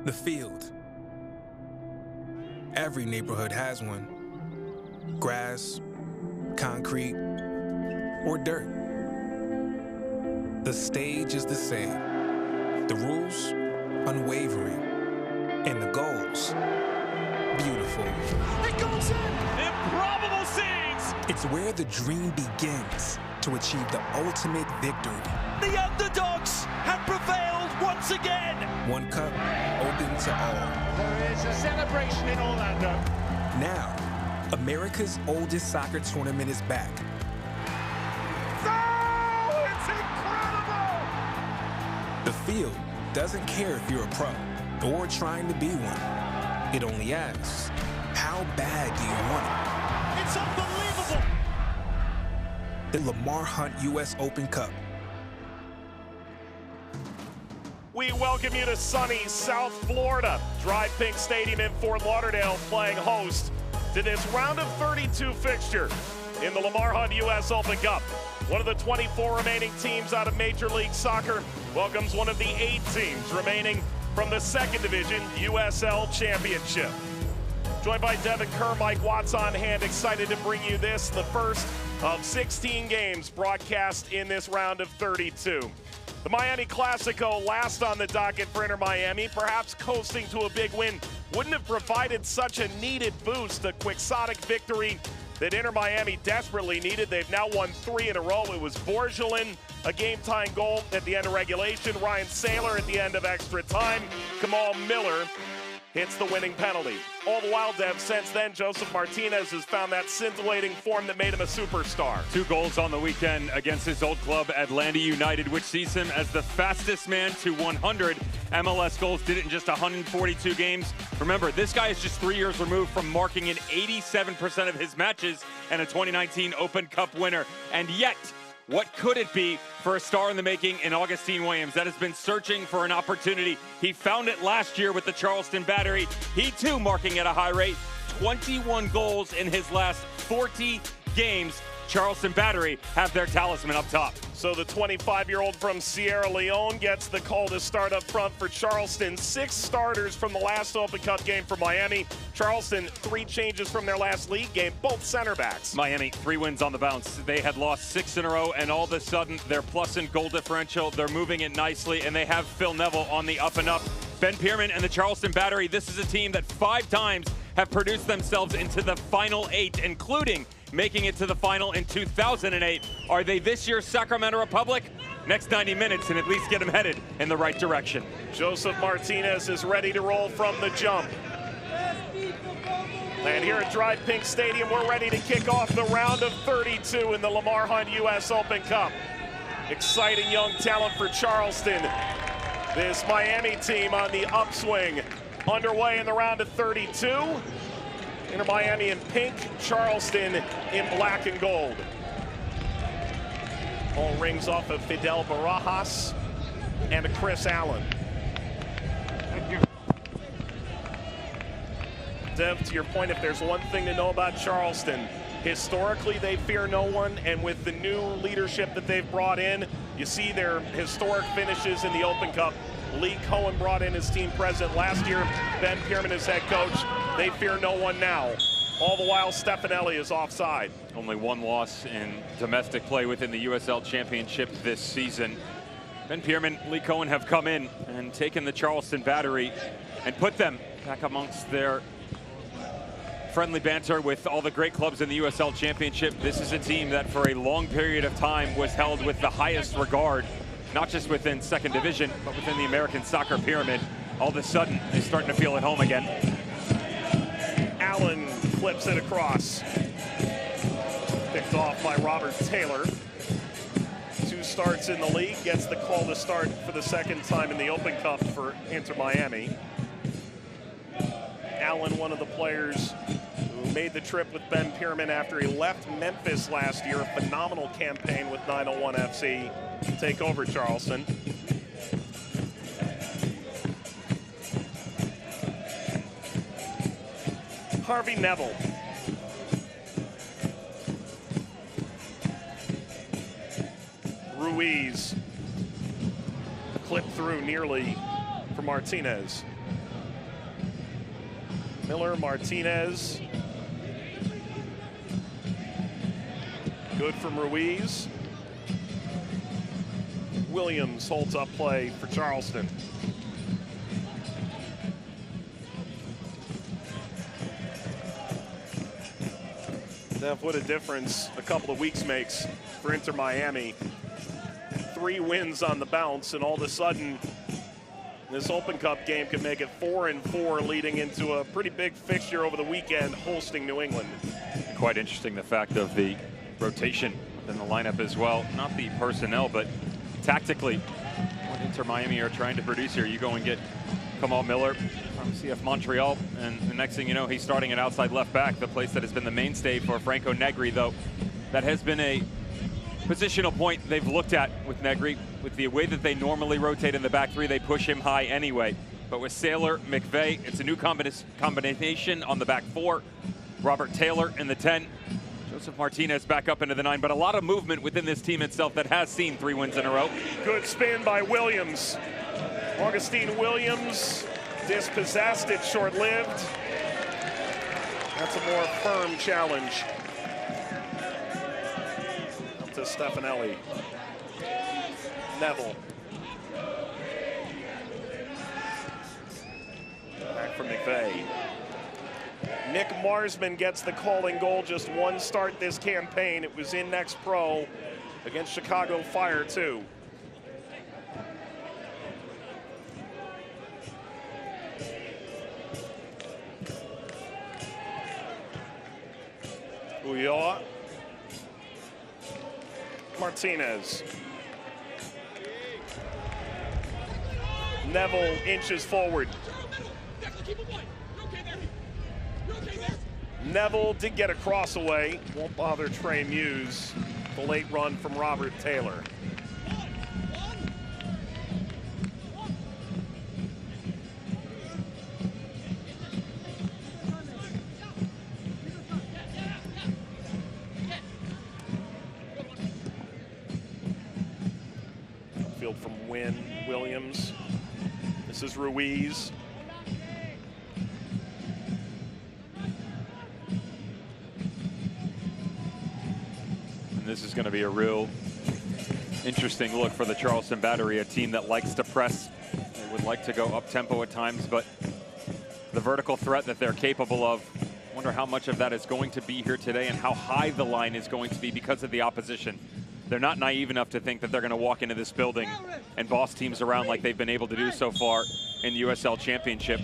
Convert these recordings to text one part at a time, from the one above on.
The field. Every neighborhood has one. Grass, concrete, or dirt. The stage is the same. The rules, unwavering. And the goals, beautiful. It goes in! Improbable scenes! It's where the dream begins to achieve the ultimate victory. The underdogs have prevailed once again! One cup, open to all. There is a celebration in Orlando. Now, America's oldest soccer tournament is back. Oh, it's incredible! The field doesn't care if you're a pro or trying to be one. It only asks, how bad do you want it? It's unbelievable! The Lamar Hunt U.S. Open Cup. We welcome you to sunny South Florida. Drive Pink Stadium in Fort Lauderdale playing host to this round of 32 fixture in the Lamar Hunt U.S. Open Cup. One of the 24 remaining teams out of Major League Soccer welcomes one of the 8 teams remaining from the second division USL Championship. Joined by Devin Kerr, Mike Watts on hand, excited to bring you this, the first of 16 games broadcast in this round of 32. The Miami Classico last on the docket for Inter Miami, perhaps coasting to a big win wouldn't have provided such a needed boost, a quixotic victory that Inter Miami desperately needed. They've now won 3 in a row. It was Borgelin, a game-tying goal at the end of regulation. Ryan Saylor at the end of extra time. Kamal Miller hits the winning penalty. All the while, Dev, since then, Joseph Martinez has found that scintillating form that made him a superstar. 2 goals on the weekend against his old club, Atlanta United, which sees him as the fastest man to 100 MLS goals. Did it in just 142 games. Remember, this guy is just 3 years removed from marking in 87% of his matches and a 2019 Open Cup winner. And yet, what could it be for a star in the making in Augustine Williams that has been searching for an opportunity? He found it last year with the Charleston Battery. He too marking at a high rate, 21 goals in his last 40 games. Charleston Battery have their talisman up top. So the 25-year-old from Sierra Leone gets the call to start up front for Charleston. 6 starters from the last Open Cup game for Miami. Charleston, 3 changes from their last league game, both center backs. Miami, 3 wins on the bounce. They had lost 6 in a row, and all of a sudden, they're plus in goal differential. They're moving it nicely, and they have Phil Neville on the up and up. Ben Pierman and the Charleston Battery, this is a team that 5 times have produced themselves into the final 8, including making it to the final in 2008. Are they this year's Sacramento Republic? Next 90 minutes and at least get them headed in the right direction. Joseph Martinez is ready to roll from the jump. And here at Drive Pink Stadium, we're ready to kick off the round of 32 in the Lamar Hunt U.S. Open Cup. Exciting young talent for Charleston. This Miami team on the upswing, underway in the round of 32. Inter Miami in pink, Charleston in black and gold. All rings off of Fidel Barajas and a Chris Allen. Dev, to your point, if there's one thing to know about Charleston, historically they fear no one, and with the new leadership that they've brought in, you see their historic finishes in the Open Cup. Lee Cohen brought in his team president last year, Ben Pierman as head coach. They fear no one now. All the while, Stefanelli is offside. Only 1 loss in domestic play within the USL Championship this season. Ben Pierman, Lee Cohen have come in and taken the Charleston Battery and put them back amongst their friendly banter with all the great clubs in the USL Championship. This is a team that for a long period of time was held with the highest regard, not just within second division, but within the American soccer pyramid. All of a sudden, they're starting to feel at home again. Allen flips it across. Picked off by Robert Taylor. 2 starts in the league, gets the call to start for the second time in the Open Cup for Inter Miami. Allen, one of the players who made the trip with Ben Pierman after he left Memphis last year. A phenomenal campaign with 901 FC to take over Charleston. Harvey Neville. Ruiz clipped through nearly for Martinez. Miller, Martinez. Good from Ruiz. Williams holds up play for Charleston. Dev, what a difference a couple of weeks makes for Inter Miami. 3 wins on the bounce, and all of a sudden, this Open Cup game could make it 4-4, leading into a pretty big fixture over the weekend, hosting New England. Quite interesting, the fact of the rotation in the lineup as well. Not the personnel, but tactically, what Inter Miami are trying to produce here. You go and get Kamal Miller from CF Montreal, and the next thing you know, he's starting at outside left back, the place that has been the mainstay for Franco Negri, though that has been a positional point they've looked at with Negri. With the way that they normally rotate in the back three, they push him high anyway. But with Saylor, McVeigh, it's a new combination on the back 4. Robert Taylor in the 10. Joseph Martinez back up into the 9. But a lot of movement within this team itself that has seen 3 wins in a row. Good spin by Williams. Augustine Williams dispossessed. It's short-lived. That's a more firm challenge. Up to Stefanelli. Neville. Back from McVeigh. Nick Marsman gets the calling goal. Just 1 start this campaign. It was in Next Pro against Chicago Fire 2. Ulloa. Martinez. Neville inches forward. Neville did get a cross away. Won't bother Trey Muse. The late run from Robert Taylor. Field from Wynn, Williams. This is Ruiz. And this is going to be a real interesting look for the Charleston Battery, a team that likes to press. They would like to go up-tempo at times, but the vertical threat that they're capable of, I wonder how much of that is going to be here today and how high the line is going to be because of the opposition. They're not naive enough to think that they're going to walk into this building and boss teams around like they've been able to do so far in the USL Championship.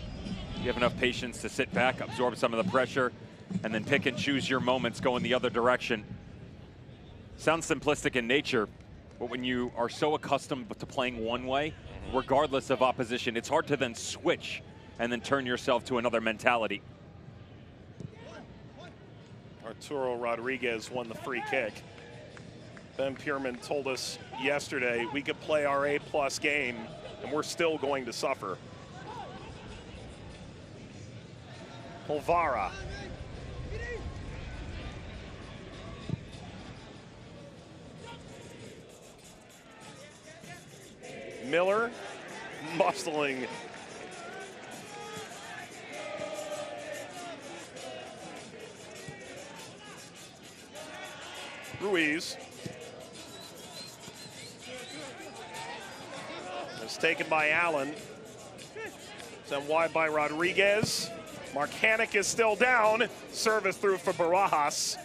You have enough patience to sit back, absorb some of the pressure, and then pick and choose your moments going the other direction. Sounds simplistic in nature, but when you are so accustomed to playing one way, regardless of opposition, it's hard to then switch and then turn yourself to another mentality. Arturo Rodriguez won the free kick. Ben Pierman told us yesterday we could play our A+ game and we're still going to suffer. Polvara. Miller muscling. Ruiz. It's taken by Allen. Sent wide by Rodriguez. Marcanic is still down. Service through for Barajas.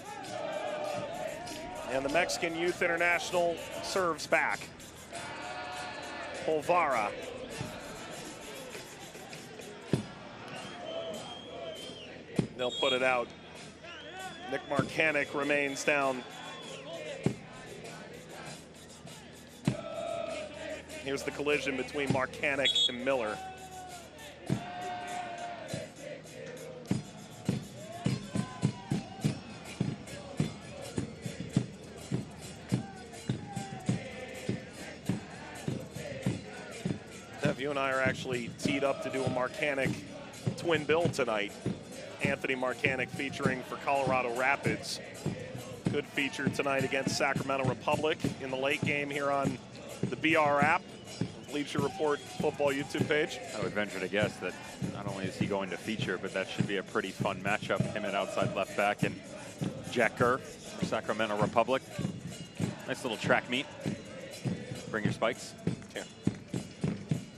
And the Mexican Youth International serves back. Polvara. They'll put it out. Nick Marcanic remains down. Here's the collision between Marcanic and Miller. Dev, you and I are actually teed up to do a Marcanic twin bill tonight. Anthony Marcanic featuring for Colorado Rapids. Good feature tonight against Sacramento Republic in the late game here on the BR app. Bleacher Report football YouTube page. I would venture to guess that not only is he going to feature, but that should be a pretty fun matchup. Him at outside left back and Jack Kerr for Sacramento Republic. Nice little track meet. Bring your spikes. Yeah.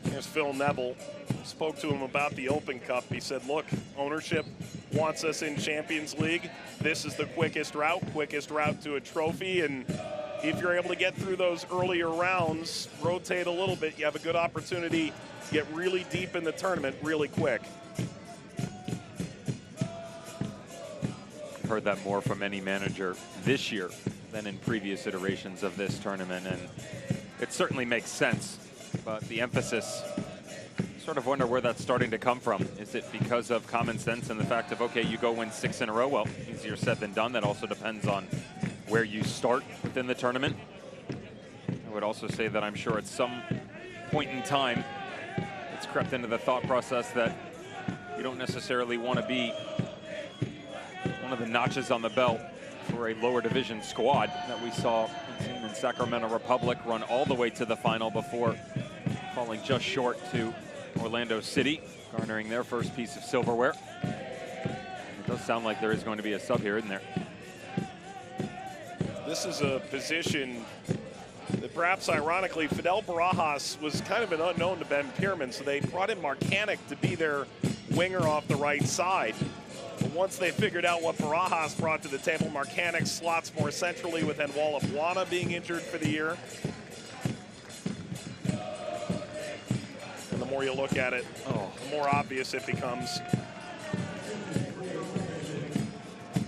Here's Phil Neville. Spoke to him about the Open Cup. He said, look, ownership wants us in Champions League. This is the quickest route to a trophy. And if you're able to get through those earlier rounds, rotate a little bit, you have a good opportunity to get really deep in the tournament really quick. Heard that more from any manager this year than in previous iterations of this tournament, and it certainly makes sense. But the emphasis, sort of wonder where that's starting to come from. Is it because of common sense and the fact of, okay, you go win 6 in a row? Well, easier said than done. That also depends on where you start within the tournament. I would also say that I'm sure at some point in time, it's crept into the thought process that you don't necessarily want to be one of the notches on the belt for a lower division squad that we saw a team in Sacramento Republic run all the way to the final before falling just short to Orlando City, garnering their first piece of silverware. It does sound like there is going to be a sub here, isn't there? This is a position that perhaps ironically, Fidel Barajas was kind of an unknown to Ben Pierman, so they brought in Marcanic to be their winger off the right side. But once they figured out what Barajas brought to the table, Marcanic slots more centrally with Enwala Buana being injured for the year. And the more you look at it, the more obvious it becomes.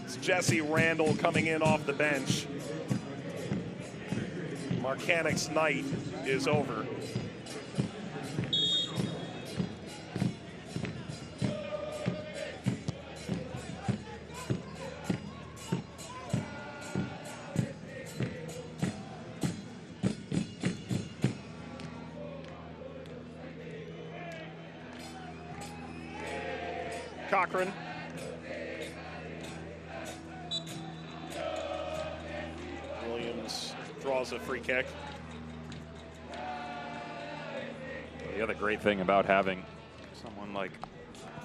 It's Jesse Randall coming in off the bench. Marcanic's night is over. Cochran. Williams draws a free kick. The other great thing about having someone like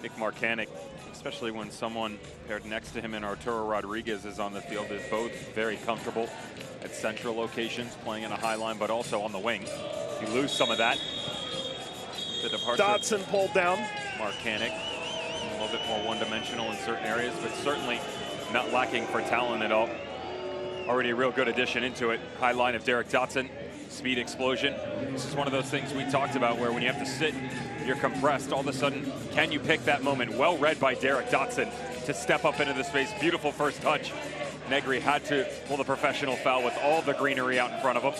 Nick Marcanic, especially when someone paired next to him in Arturo Rodriguez is on the field, is both very comfortable at central locations, playing in a high line, but also on the wing. You lose some of that. The departure. Dodson pulled down. Marcanic, a little bit more one-dimensional in certain areas, but certainly not lacking for talent at all. Already a real good addition into it. High line of Derek Dotson, speed explosion. This is one of those things we talked about where when you have to sit, you're compressed. All of a sudden, can you pick that moment? Well read by Derek Dotson to step up into the space. Beautiful first touch. Negri had to pull the professional foul with all the greenery out in front of him.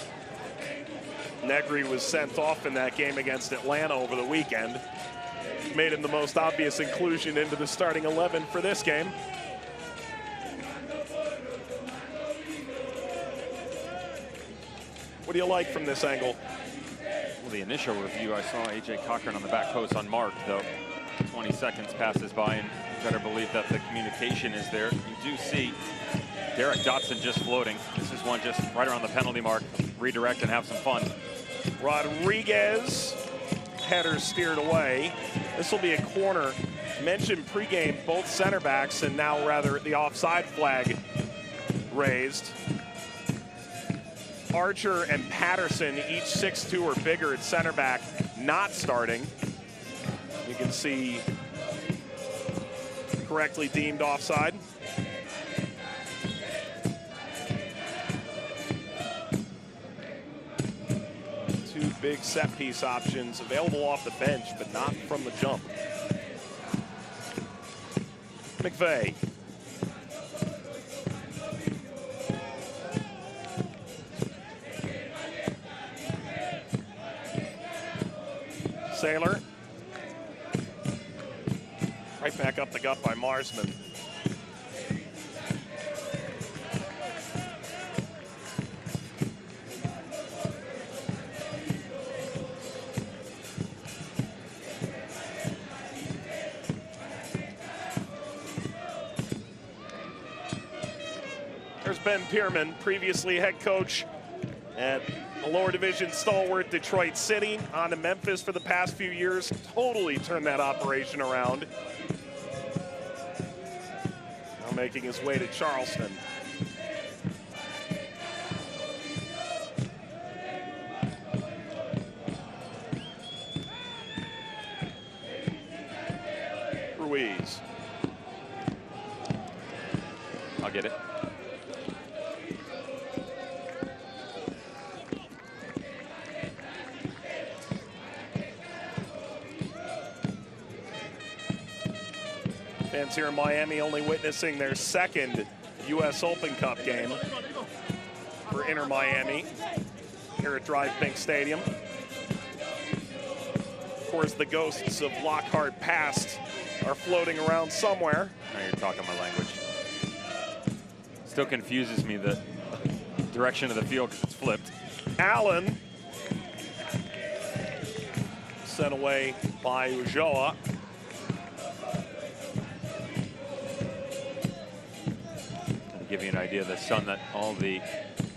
Negri was sent off in that game against Atlanta over the weekend. Made him the most obvious inclusion into the starting 11 for this game. What do you like from this angle? Well, the initial review, I saw AJ Cochran on the back post unmarked, though 20 seconds passes by, and you better believe that the communication is there. You do see Derek Dotson just floating. This is one just right around the penalty mark. Redirect and have some fun. Rodriguez, header steered away. This will be a corner. Mentioned pregame, both center backs, and now rather the offside flag raised. Archer and Patterson, each 6'2" or bigger at center back, not starting. You can see correctly deemed offside. Two big set piece options available off the bench, but not from the jump. McVeigh. Sailor. Right back up the gut by Marsman. There's Ben Pierman, previously head coach And a lower division stalwart Detroit City on to Memphis for the past few years. Totally turned that operation around. Now making his way to Charleston. Ruiz. I'll get it. Fans here in Miami only witnessing their second U.S. Open Cup game for Inter Miami here at Drive Pink Stadium. Of course, the ghosts of Lockhart past are floating around somewhere. Now you're talking my language. Still confuses me the direction of the field because it's flipped. Allen sent away by Ulloa. To give you an idea of the sun that all the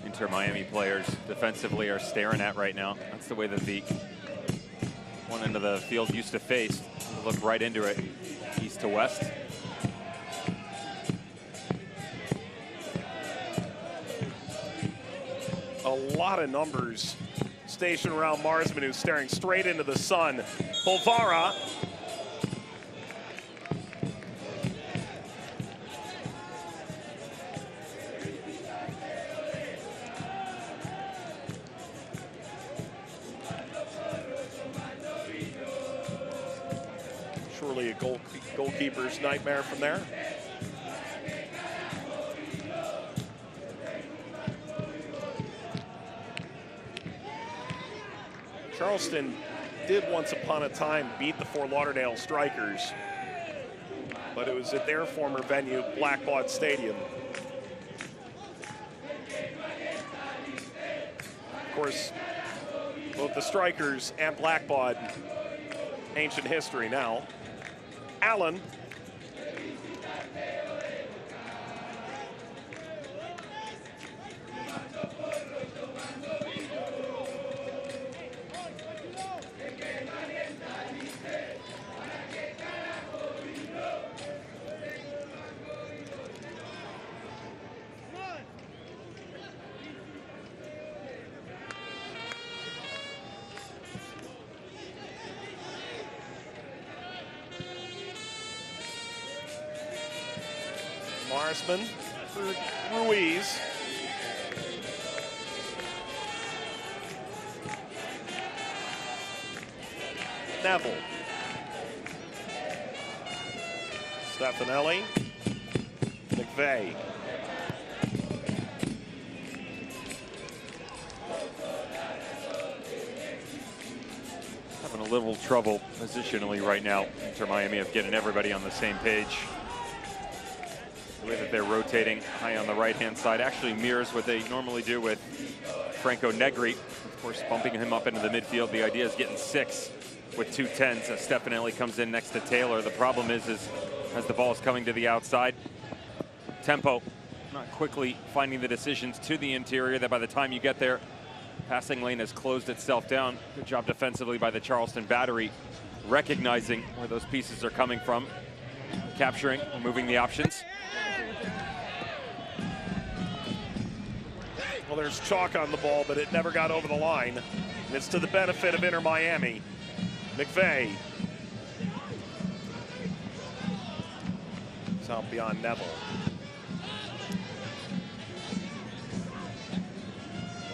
Inter Miami players defensively are staring at right now. That's the way that the one end of the field used to face. Look right into it, east to west. A lot of numbers stationed around Marsman, who's staring straight into the sun. Polvara. Surely a goalkeeper's nightmare from there. Charleston did once upon a time beat the Fort Lauderdale Strikers, but it was at their former venue, Blackbaud Stadium. Of course, both the Strikers and Blackbaud, ancient history now. Allen. Marsman for Ruiz. Neville. Stefanelli. McVeigh. Having a little trouble positionally right now, Inter Miami, of getting everybody on the same page. The way that they're rotating high on the right-hand side actually mirrors what they normally do with Franco Negri. Of course, bumping him up into the midfield. The idea is getting 6 with 2 10s as Stefanelli comes in next to Taylor. The problem is as the ball is coming to the outside, tempo, not quickly finding the decisions to the interior, that by the time you get there, passing lane has closed itself down. Good job defensively by the Charleston battery, recognizing where those pieces are coming from, capturing, moving the options. Well, there's chalk on the ball, but it never got over the line. And it's to the benefit of Inter Miami. McVeigh. It's out beyond Neville.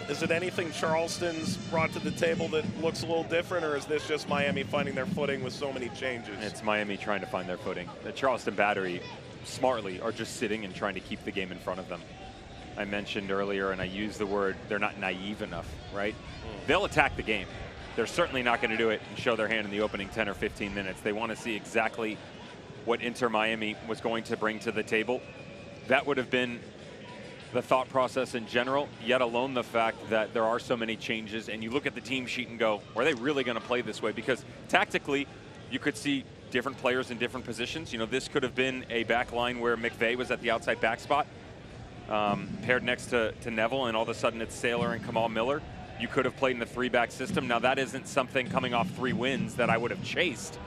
Is it anything Charleston's brought to the table that looks a little different, or is this just Miami finding their footing with so many changes? It's Miami trying to find their footing. The Charleston battery, smartly, are just sitting and trying to keep the game in front of them. I mentioned earlier, and I used the word, they're not naive enough, right? They'll attack the game. They're certainly not going to do it and show their hand in the opening 10 or 15 minutes. They want to see exactly what Inter Miami was going to bring to the table. That would have been the thought process in general, yet alone the fact that there are so many changes, and you look at the team sheet and go, are they really going to play this way? Because tactically, you could see different players in different positions. You know, this could have been a back line where McVeigh was at the outside back spot. paired next to Neville, and all of a sudden it's Saylor and Kamal Miller. You could have played in the 3-back system. Now that isn't something coming off 3 wins that I would have chased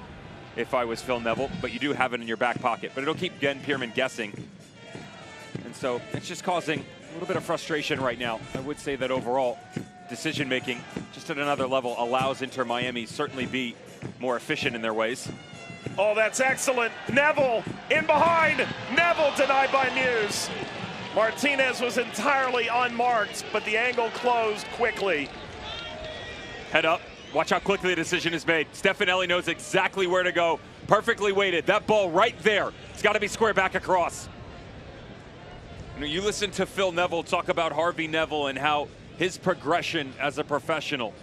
if I was Phil Neville, but you do have it in your back pocket. But it'll keep Gen Pierman guessing. And so it's just causing a little bit of frustration right now. I would say that overall, decision-making just at another level allows Inter Miami certainly be more efficient in their ways. Oh, that's excellent. Neville in behind. Neville denied by Muse. Martinez was entirely unmarked, but the angle closed quickly. Head up. Watch how quickly the decision is made. Stefanelli knows exactly where to go. Perfectly weighted. That ball right there. It's got to be square back across. You know, you listen to Phil Neville talk about Harvey Neville and how his progression as a professional.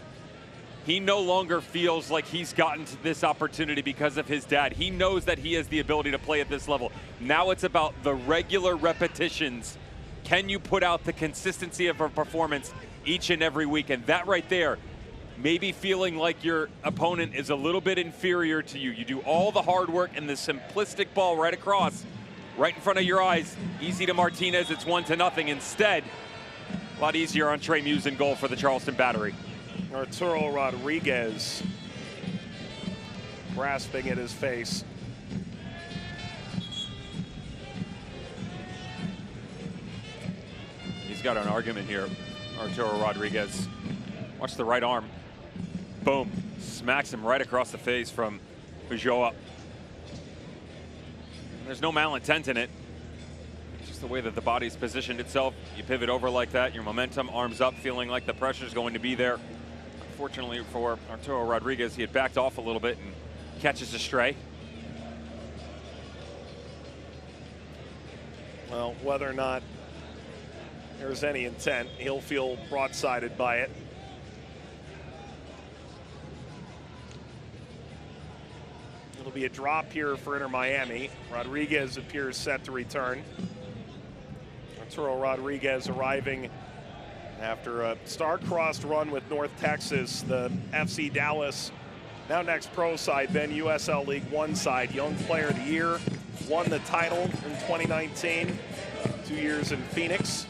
He no longer feels like he's gotten to this opportunity because of his dad. He knows that he has the ability to play at this level. Now it's about the regular repetitions. Can you put out the consistency of a performance each and every week? And that right there, maybe feeling like your opponent is a little bit inferior to you. You do all the hard work and the simplistic ball right across, right in front of your eyes. Easy to Martinez, it's 1-0. Instead, a lot easier on Trey Muse in goal for the Charleston Battery. Arturo Rodriguez grasping at his face. He's got an argument here, Arturo Rodriguez. Watch the right arm. Boom. Smacks him right across the face from Ulloa. There's no malintent in it. It's just the way that the body's positioned itself. You pivot over like that, your momentum, arms up, feeling like the pressure's going to be there. Unfortunately for Arturo Rodriguez, he had backed off a little bit and catches a stray. Well, whether or not there's any intent, he'll feel broadsided by it. It'll be a drop here for Inter Miami. Rodriguez appears set to return. Arturo Rodriguez arriving after a star-crossed run with North Texas, the FC Dallas, now next pro side, then USL League One side. Young Player of the Year, won the title in 2019, 2 years in Phoenix.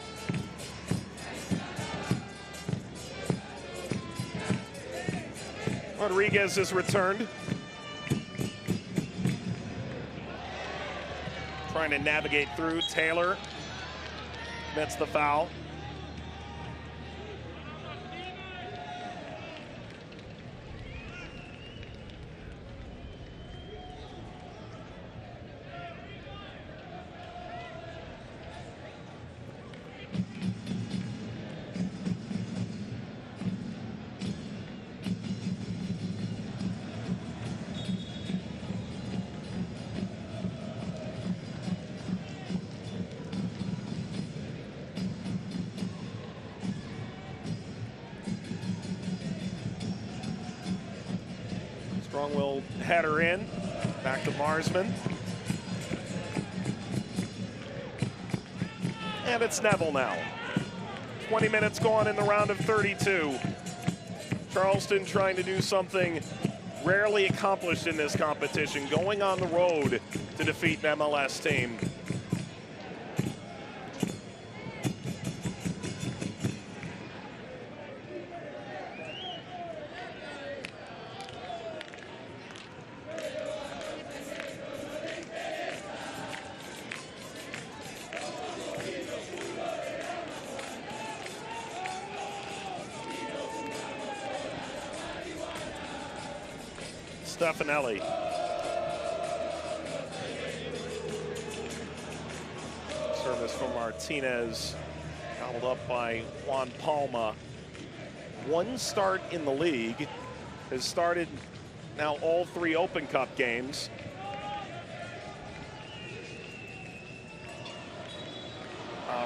Rodriguez has returned. Trying to navigate through. Taylor commits the foul. Strong-willed header in. Back to Marsman. And it's Neville now. 20 minutes gone in the round of 32. Charleston trying to do something rarely accomplished in this competition, going on the road to defeat an MLS team. Stefanelli. Service from Martinez, held up by Juan Palma. One start in the league, has started now all 3 Open Cup games.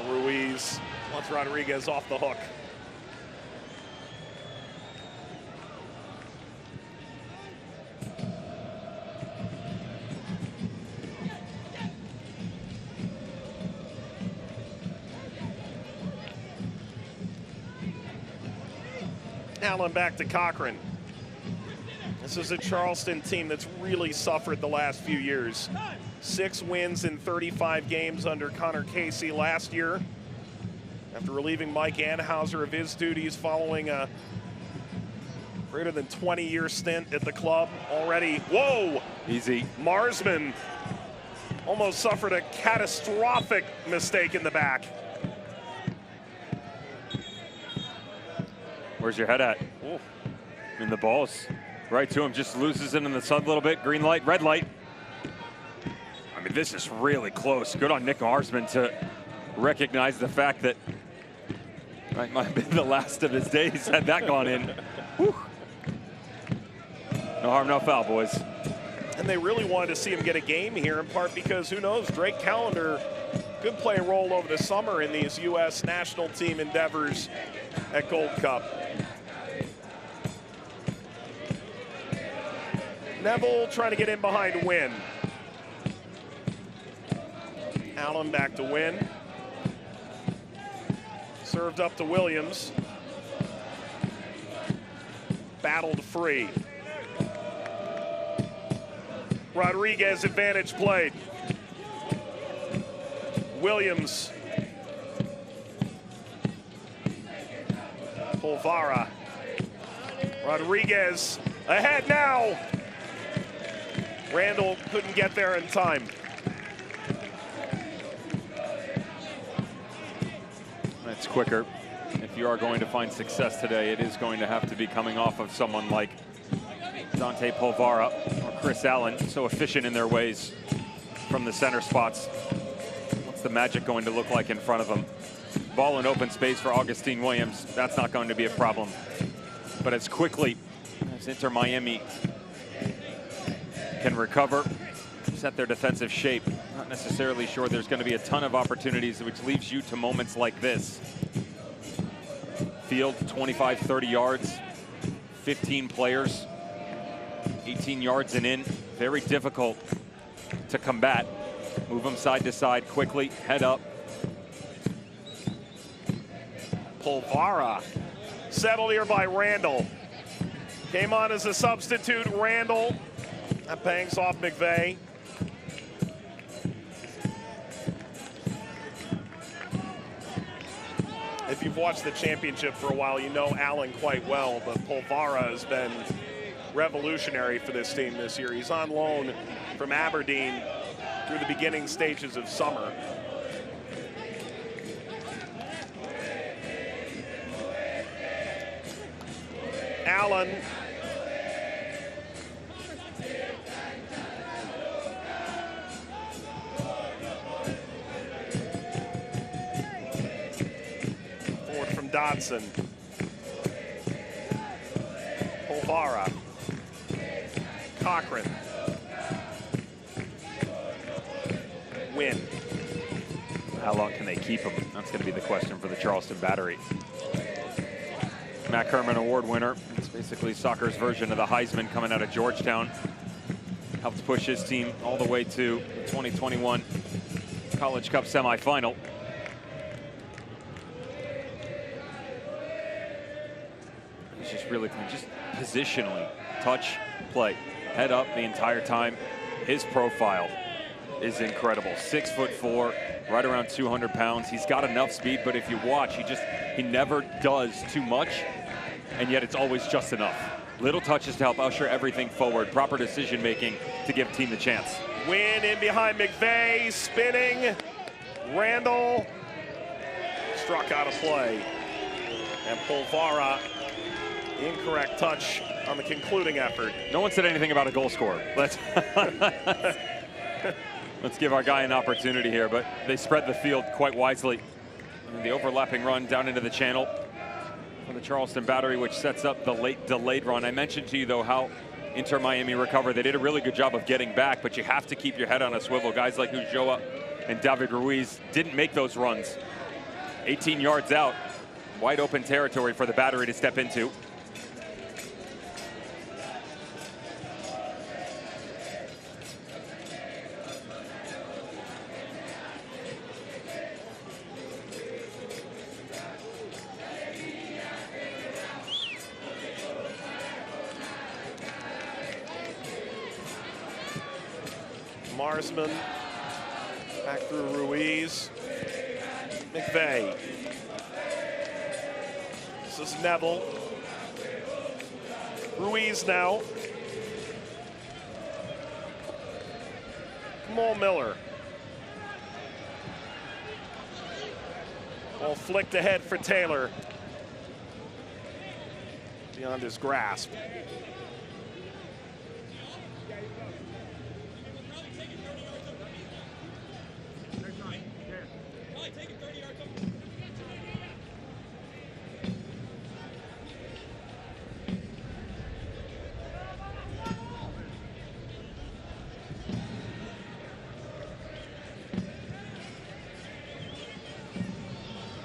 Ruiz wants Rodriguez off the hook. Allen back to Cochran. This is a Charleston team that's really suffered the last few years. 6 wins in 35 games under Connor Casey last year. after relieving Mike Anhauser of his duties following a greater than 20-year stint at the club. Already, whoa! Easy. Marsman almost suffered a catastrophic mistake in the back. Where's your head at? Ooh. I mean, the ball's right to him, just loses it in the sun a little bit. Green light, red light. I mean, this is really close. Good on Nick Marsman to recognize the fact that that might have been the last of his days had that gone in. Whew. No harm, no foul, boys. And they really wanted to see him get a game here, in part because, who knows, Drake Callender could play a role over the summer in these U.S. national team endeavors at Gold Cup. Neville trying to get in behind Wynn. Allen back to Wynn. Served up to Williams. Battled free. Rodriguez advantage played. Williams. Polvara. Rodriguez ahead now. Randall couldn't get there in time. That's quicker. If you are going to find success today, it is going to have to be coming off of someone like Dante Polvara or Chris Allen, so efficient in their ways from the center spots. What's the magic going to look like in front of them? Ball in open space for Augustine Williams. That's not going to be a problem. But as quickly as Inter Miami can recover, set their defensive shape, not necessarily sure there's going to be a ton of opportunities, which leaves you to moments like this. Field 25, 30 yards, 15 players, 18 yards and in. Very difficult to combat. Move them side to side quickly, head up. Polvara settled here by Randall. Came on as a substitute, Randall. That bangs off McVeigh. If you've watched the championship for a while, you know Allen quite well, but Polvara has been revolutionary for this team this year. He's on loan from Aberdeen through the beginning stages of summer. Allen. Forward from Dodson. Polvara. Cochran. Wynn. How long can they keep him? That's going to be the question for the Charleston Battery. Matt Kerman Award winner. It's basically soccer's version of the Heisman coming out of Georgetown. Helped push his team all the way to the 2021 College Cup semifinal. He's just really clean, just positionally, touch, play, head up the entire time. His profile is incredible. 6'4", right around 200 pounds. He's got enough speed, but if you watch, he never does too much, and yet it's always just enough. Little touches to help usher everything forward. Proper decision making to give team the chance. Wynn in behind McVeigh, spinning. Randall struck out of play. And Polvara, incorrect touch on the concluding effort. No one said anything about a goal scorer. Let's give our guy an opportunity here, but they spread the field quite wisely. And the overlapping run down into the channel for the Charleston Battery, which sets up the late delayed run. I mentioned to you, though, how Inter Miami recovered. They did a really good job of getting back, but you have to keep your head on a swivel. Guys like Ulloa and David Ruiz didn't make those runs. 18 yards out, wide open territory for the Battery to step into. Marsman back through Ruiz. McVeigh. This is Neville. Ruiz now. Mo Miller. Ball flicked ahead for Taylor. Beyond his grasp.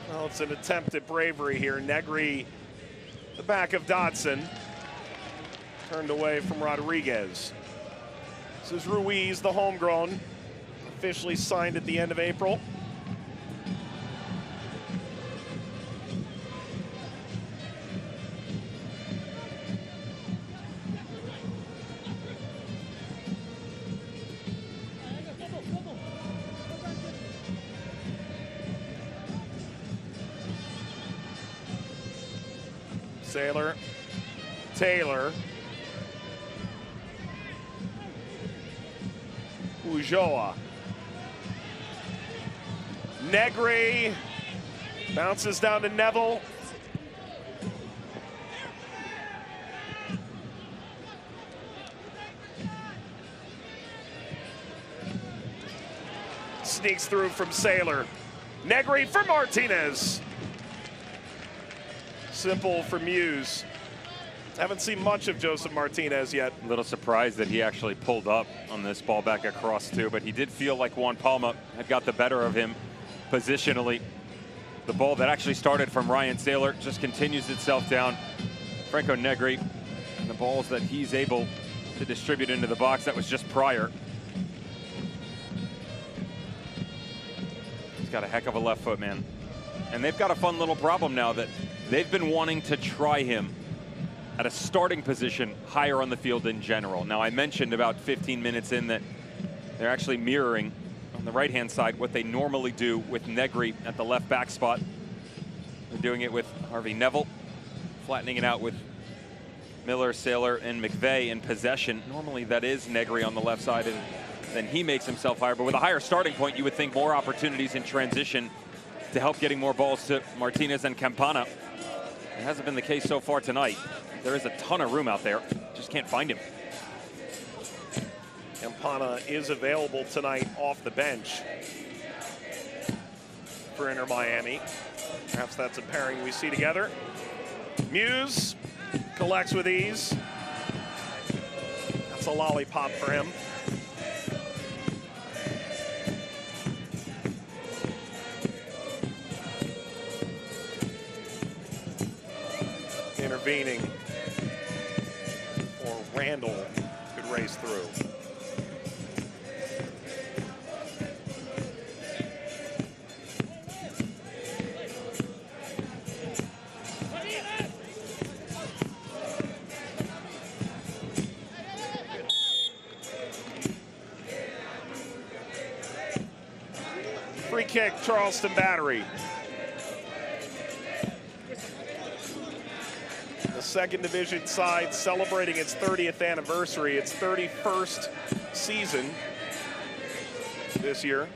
Well, it's an attempt at bravery here. Negri, the back of Dodson, turned away from Rodriguez. This is Ruiz, the homegrown, officially signed at the end of April. Sailor, Taylor, Ulloa, Negri, bounces down to Neville. Sneaks through from Sailor. Negri for Martinez. Simple for Muse. Haven't seen much of Joseph Martinez yet. A little surprised that he actually pulled up on this ball back across too, but he did feel like Juan Palma had got the better of him positionally. The ball that actually started from Ryan Sailor just continues itself down. Franco Negri and the balls that he's able to distribute into the box, that was just prior. He's got a heck of a left foot, man. And they've got a fun little problem now that they've been wanting to try him at a starting position higher on the field in general. Now, I mentioned about 15 minutes in that they're actually mirroring on the right-hand side what they normally do with Negri at the left back spot. They're doing it with Harvey Neville, flattening it out with Miller, Sailor, and McVeigh in possession. Normally, that is Negri on the left side, and then he makes himself higher. But with a higher starting point, you would think more opportunities in transition to help getting more balls to Martinez and Campana. It hasn't been the case so far tonight. There is a ton of room out there. Just can't find him. Campana is available tonight off the bench for Inter Miami. Perhaps that's a pairing we see together. Muse collects with ease. That's a lollipop for him. Intervening for Randall, could race through. Free kick, Charleston Battery. Second division side celebrating its 30th anniversary, its 31st season this year.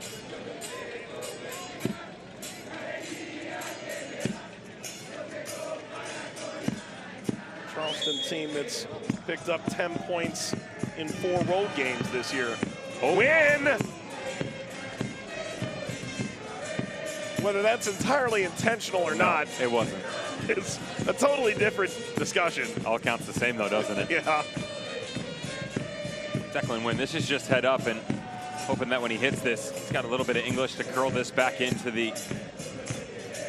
Charleston team that's picked up 10 points in 4 road games this year. Win! Whether that's entirely intentional or not. It wasn't. It's a totally different discussion. All counts the same though, doesn't it? Yeah. Declan Wynn, this is just head up and hoping that when he hits this, he's got a little bit of English to curl this back into the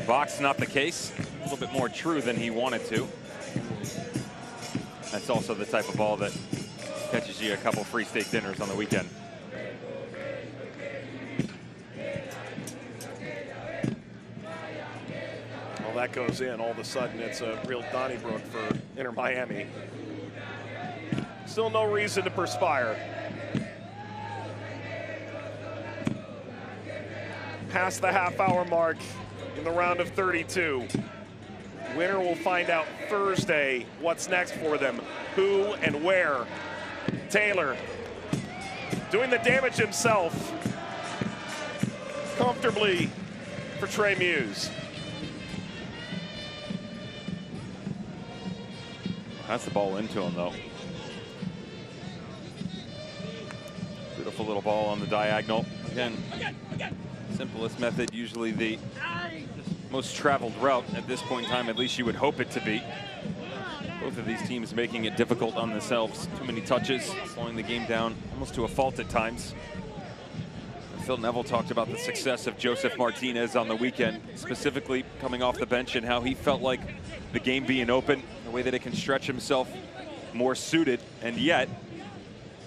box. Not the case. A little bit more true than he wanted to. That's also the type of ball that catches you a couple free steak dinners on the weekend. That goes in, all of a sudden it's a real Donnybrook for Inter Miami. Still no reason to perspire. Past the half-hour mark in the round of 32. Winner will find out Thursday what's next for them, who and where. Taylor doing the damage himself comfortably for Trey Muse. That's the ball into him, though. Beautiful little ball on the diagonal. Again, simplest method, usually the most traveled route at this point in time, at least you would hope it to be. Both of these teams making it difficult on themselves. Too many touches, slowing the game down almost to a fault at times. And Phil Neville talked about the success of Joseph Martinez on the weekend, specifically coming off the bench and how he felt like the game being open, the way that it can stretch himself more suited, and yet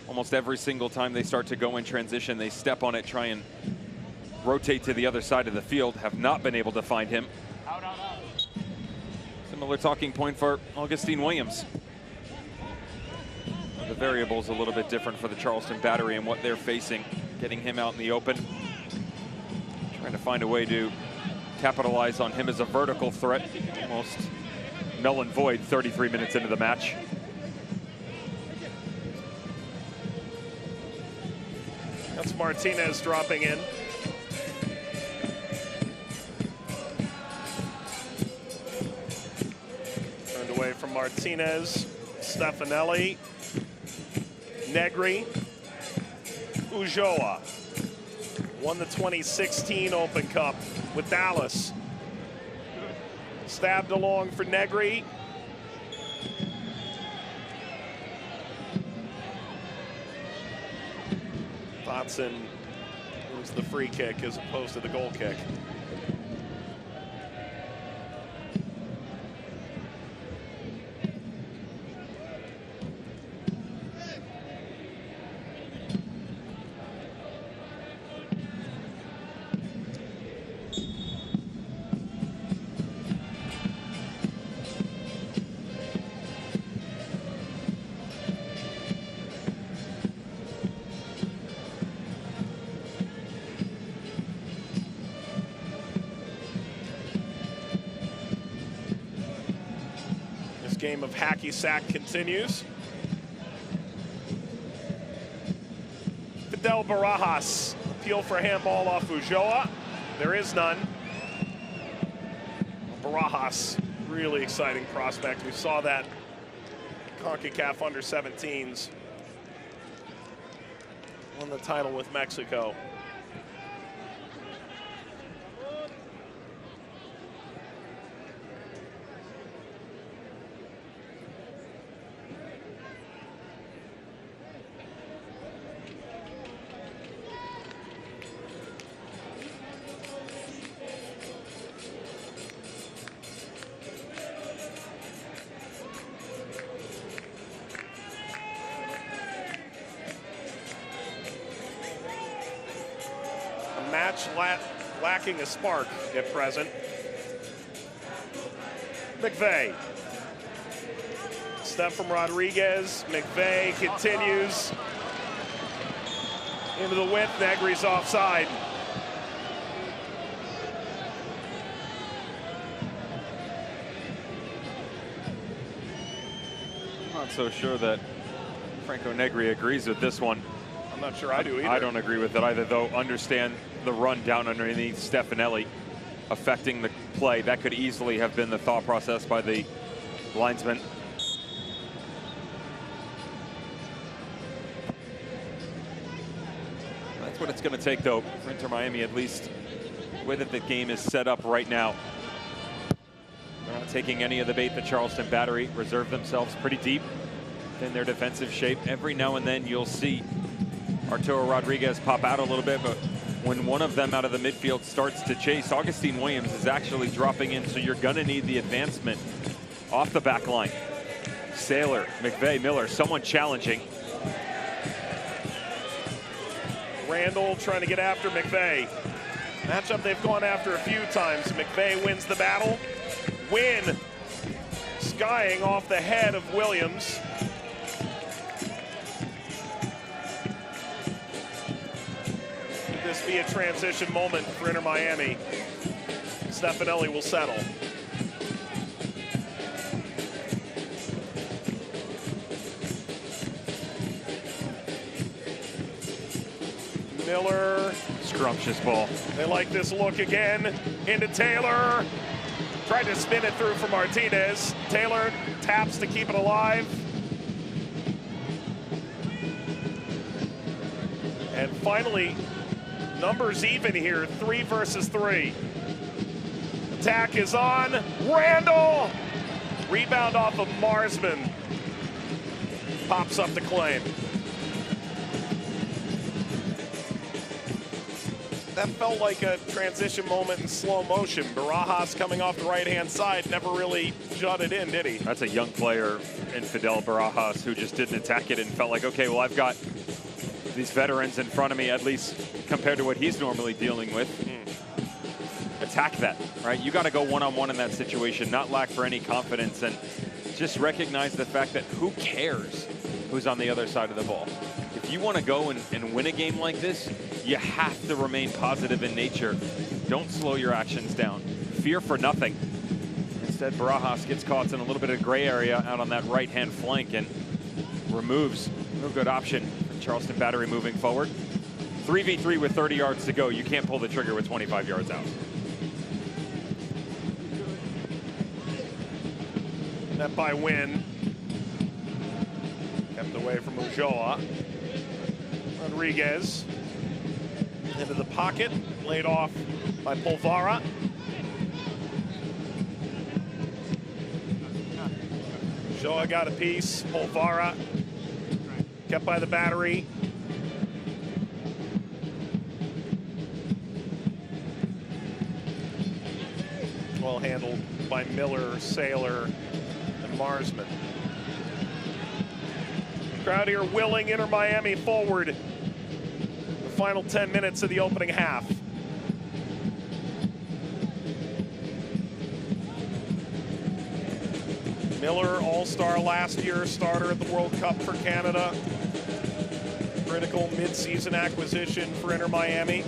almost every single time they start to go in transition, they step on it, try and rotate to the other side of the field, have not been able to find him. Similar talking point for Augustine Williams. The variable's a little bit different for the Charleston Battery and what they're facing. Getting him out in the open, trying to find a way to capitalize on him as a vertical threat. Almost null and void 33 minutes into the match. That's Martinez dropping in. Turned away from Martinez, Stefanelli, Negri, Ulloa. Won the 2016 Open Cup with Dallas. Stabbed along for Negri. Dotson was the free kick as opposed to the goal kick. Game of hacky sack continues. Fidel Barajas, appeal for handball off Ulloa. There is none. Barajas, really exciting prospect. We saw that CONCACAF under-17s. Won the title with Mexico. Match lacking a spark at present. McVeigh. Step from Rodriguez. McVeigh continues into the width. Negri's offside. I'm not so sure that Franco Negri agrees with this one. I'm not sure I do either. I don't agree with it either, though. Understand the run down underneath Stefanelli affecting the play. That could easily have been the thought process by the linesman. That's what it's going to take, though, for Inter Miami, at least the way that the game is set up right now. They're not taking any of the bait. The Charleston Battery reserve themselves pretty deep in their defensive shape. Every now and then you'll see Arturo Rodriguez pop out a little bit, but when one of them out of the midfield starts to chase, Augustine Williams is actually dropping in, so you're going to need the advancement off the back line. Saylor, McVeigh, Miller, someone challenging. Randall trying to get after McVeigh. Matchup they've gone after a few times. McVeigh wins the battle. Win skying off the head of Williams. Could this be a transition moment for Inter Miami? Stefanelli will settle. Miller. Scrumptious ball. They like this look again. Into Taylor. Tried to spin it through for Martinez. Taylor taps to keep it alive. And finally, numbers even here, 3 versus 3. Attack is on. Randall! Rebound off of Marsman. Pops up the claim. That felt like a transition moment in slow motion. Barajas coming off the right-hand side never really jutted in, did he? That's a young player in Fidel Barajas who just didn't attack it and felt like, okay, well, I've got these veterans in front of me, at least compared to what he's normally dealing with. Attack that, right? You got to go one-on-one in that situation, not lack for any confidence, and just recognize the fact that who cares who's on the other side of the ball. If you want to go and win a game like this, you have to remain positive in nature. Don't slow your actions down. Fear for nothing. Instead, Barajas gets caught in a little bit of gray area out on that right-hand flank and removes. No good option for Charleston Battery moving forward. 3v3 with 30 yards to go. You can't pull the trigger with 25 yards out. Net by Wynn. Kept away from Ulloa. Rodriguez into the pocket, laid off by Polvara. Ulloa got a piece. Polvara kept by the Battery. Well handled by Miller, Saylor, and Marsman. Crowd here willing Inter Miami forward. The final 10 minutes of the opening half. Miller, all-star last year, starter at the World Cup for Canada. Critical mid-season acquisition for Inter Miami.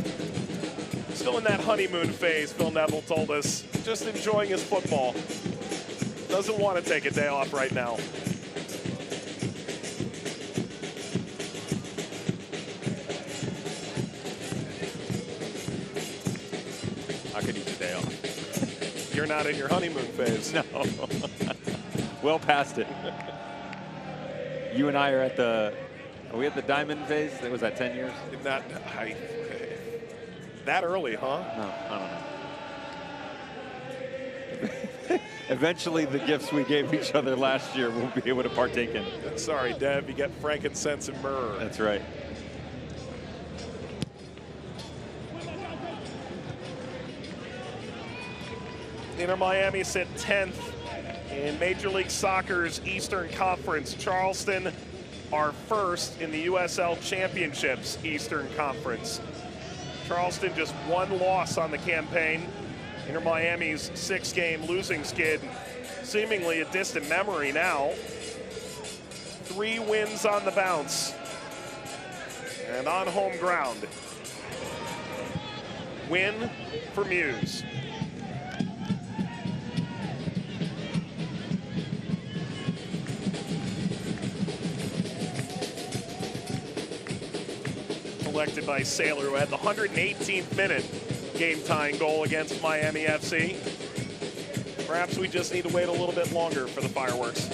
Still in that honeymoon phase, Phil Neville told us. Just enjoying his football. Doesn't want to take a day off right now. I could use a day off. You're not in your honeymoon phase. No. Well past it. You and I are at the, are we at the diamond phase? Was that 10 years? Not, that early, huh? No, I don't know. Eventually, the gifts we gave each other last year we'll be able to partake in. Sorry, Dev, you get frankincense and myrrh. That's right. Inter Miami sit 10th in Major League Soccer's Eastern Conference. Charleston are first in the USL Championships Eastern Conference. Charleston just 1 loss on the campaign. Inter Miami's 6-game losing skid, seemingly a distant memory now. 3 wins on the bounce and on home ground. Win for Muse. Collected by Saylor, who had the 118th minute game-tying goal against Miami FC. Perhaps we just need to wait a little bit longer for the fireworks.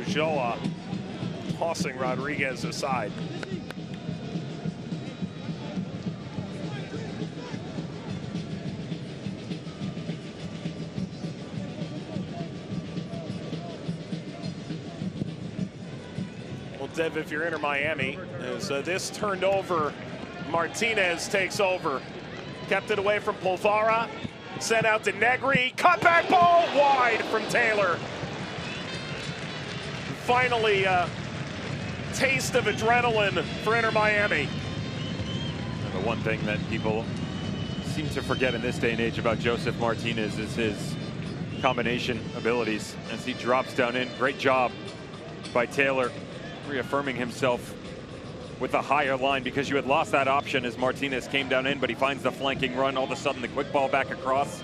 Ulloa tossing Rodriguez aside. Dev, if you're Inter Miami, as this turned over, Martinez takes over. Kept it away from Polvara, sent out to Negri, cutback ball wide from Taylor. Finally, a taste of adrenaline for Inter Miami. And the one thing that people seem to forget in this day and age about Joseph Martinez is his combination abilities as he drops down in. Great job by Taylor, reaffirming himself with a higher line because you had lost that option as Martinez came down in, but he finds the flanking run. All of a sudden, the quick ball back across.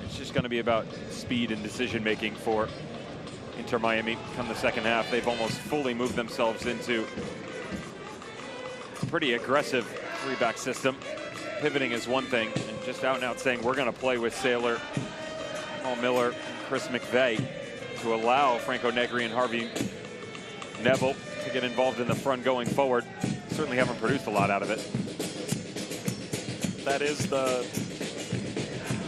It's just going to be about speed and decision-making for Inter Miami come the second half. They've almost fully moved themselves into a pretty aggressive three-back system. Pivoting is one thing, and just out and out saying we're going to play with Saylor, Paul Miller, Chris McVeigh to allow Franco Negri and Harvey Neville to get involved in the front going forward. Certainly haven't produced a lot out of it. That is the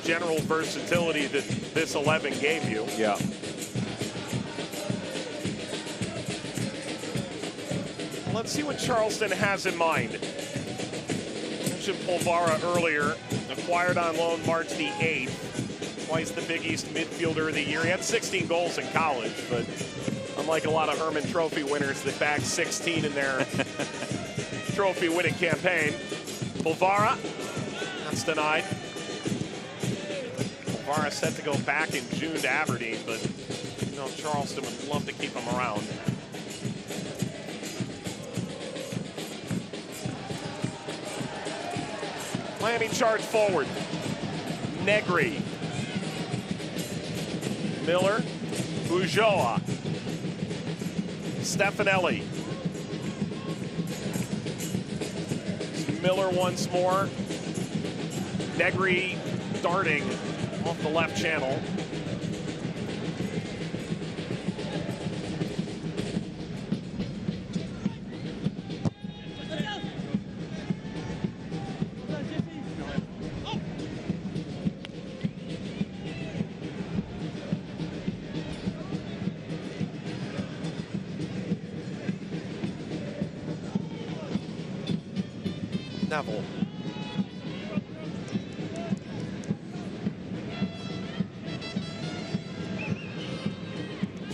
general versatility that this 11 gave you. Yeah. Let's see what Charleston has in mind. Mentioned Polvara earlier, acquired on loan March the 8th. Twice the Big East midfielder of the year. He had 16 goals in college, but unlike a lot of Herman Trophy winners that bagged 16 in their trophy winning campaign, Polvara, that's denied. Polvara set to go back in June to Aberdeen, but you know, Charleston would love to keep him around. Miami charge forward. Negri. Miller. Bujoa. Stefanelli. Miller once more. Negri darting off the left channel. Neville.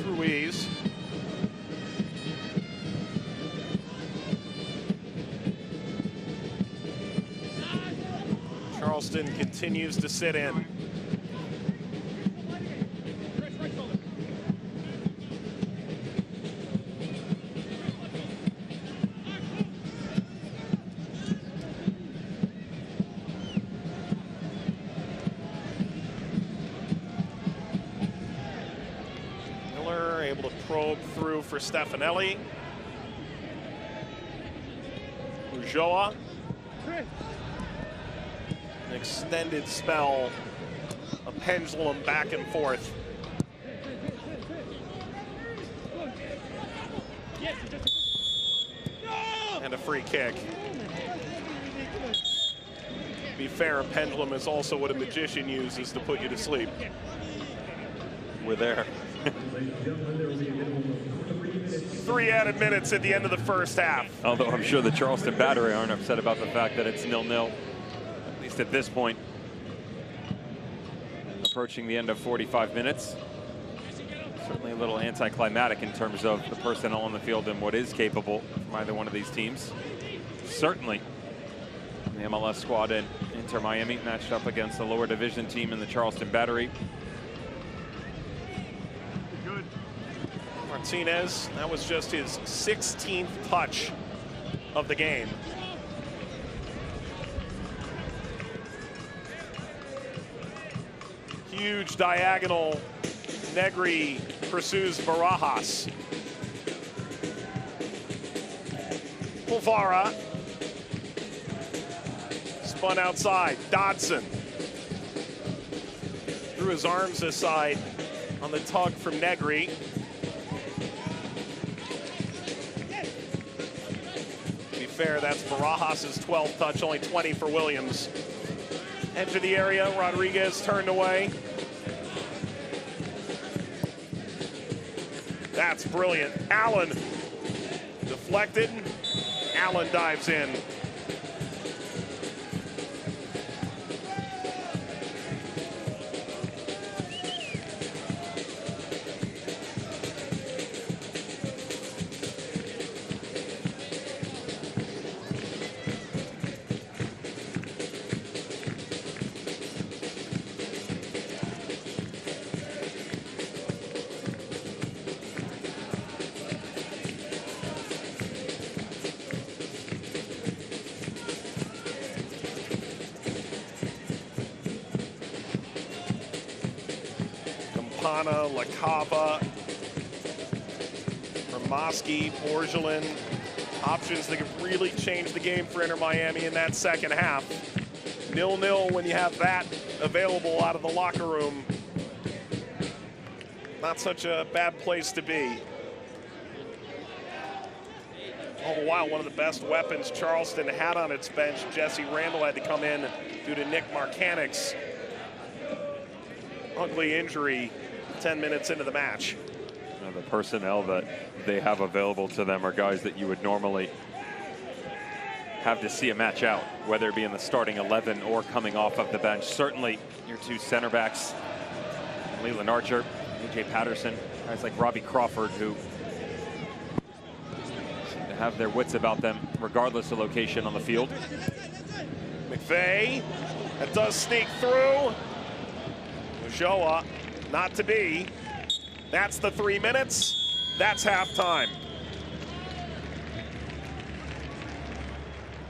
Ruiz. Charleston continues to sit in. Able to probe through for Stefanelli. Bujoa. An extended spell, a pendulum back and forth. And a free kick. To be fair, a pendulum is also what a magician uses to put you to sleep. We're there. 3 added minutes at the end of the first half. Although I'm sure the Charleston Battery aren't upset about the fact that it's 0-0, at least at this point. Approaching the end of 45 minutes. Certainly a little anticlimactic in terms of the personnel on the field and what is capable from either one of these teams. Certainly the MLS squad in Inter Miami matched up against the lower division team in the Charleston Battery. Martinez, that was just his 16th touch of the game. Huge diagonal. Negri pursues Barajas. Polvara. Spun outside. Dodson. Threw his arms aside on the tug from Negri. Fair, that's Barajas' 12th touch, only 20 for Williams. Enter the area, Rodriguez turned away. That's brilliant. Allen deflected. Allen dives in. Fontana, LaCava, Ramoski, Borgelin. Options that could really change the game for Inter Miami in that second half. 0-0 when you have that available out of the locker room. Not such a bad place to be. All the while, one of the best weapons Charleston had on its bench, Jesse Randall, had to come in due to Nick Marcanic's ugly injury 10 minutes into the match. The personnel that they have available to them are guys that you would normally have to see a match out, whether it be in the starting 11 or coming off of the bench. Certainly your two center backs, Leland Archer, AJ Patterson, guys like Robbie Crawford, who seem to have their wits about them regardless of location on the field. McVeigh, that does sneak through. Ulloa, not to be. That's the 3 minutes. That's halftime.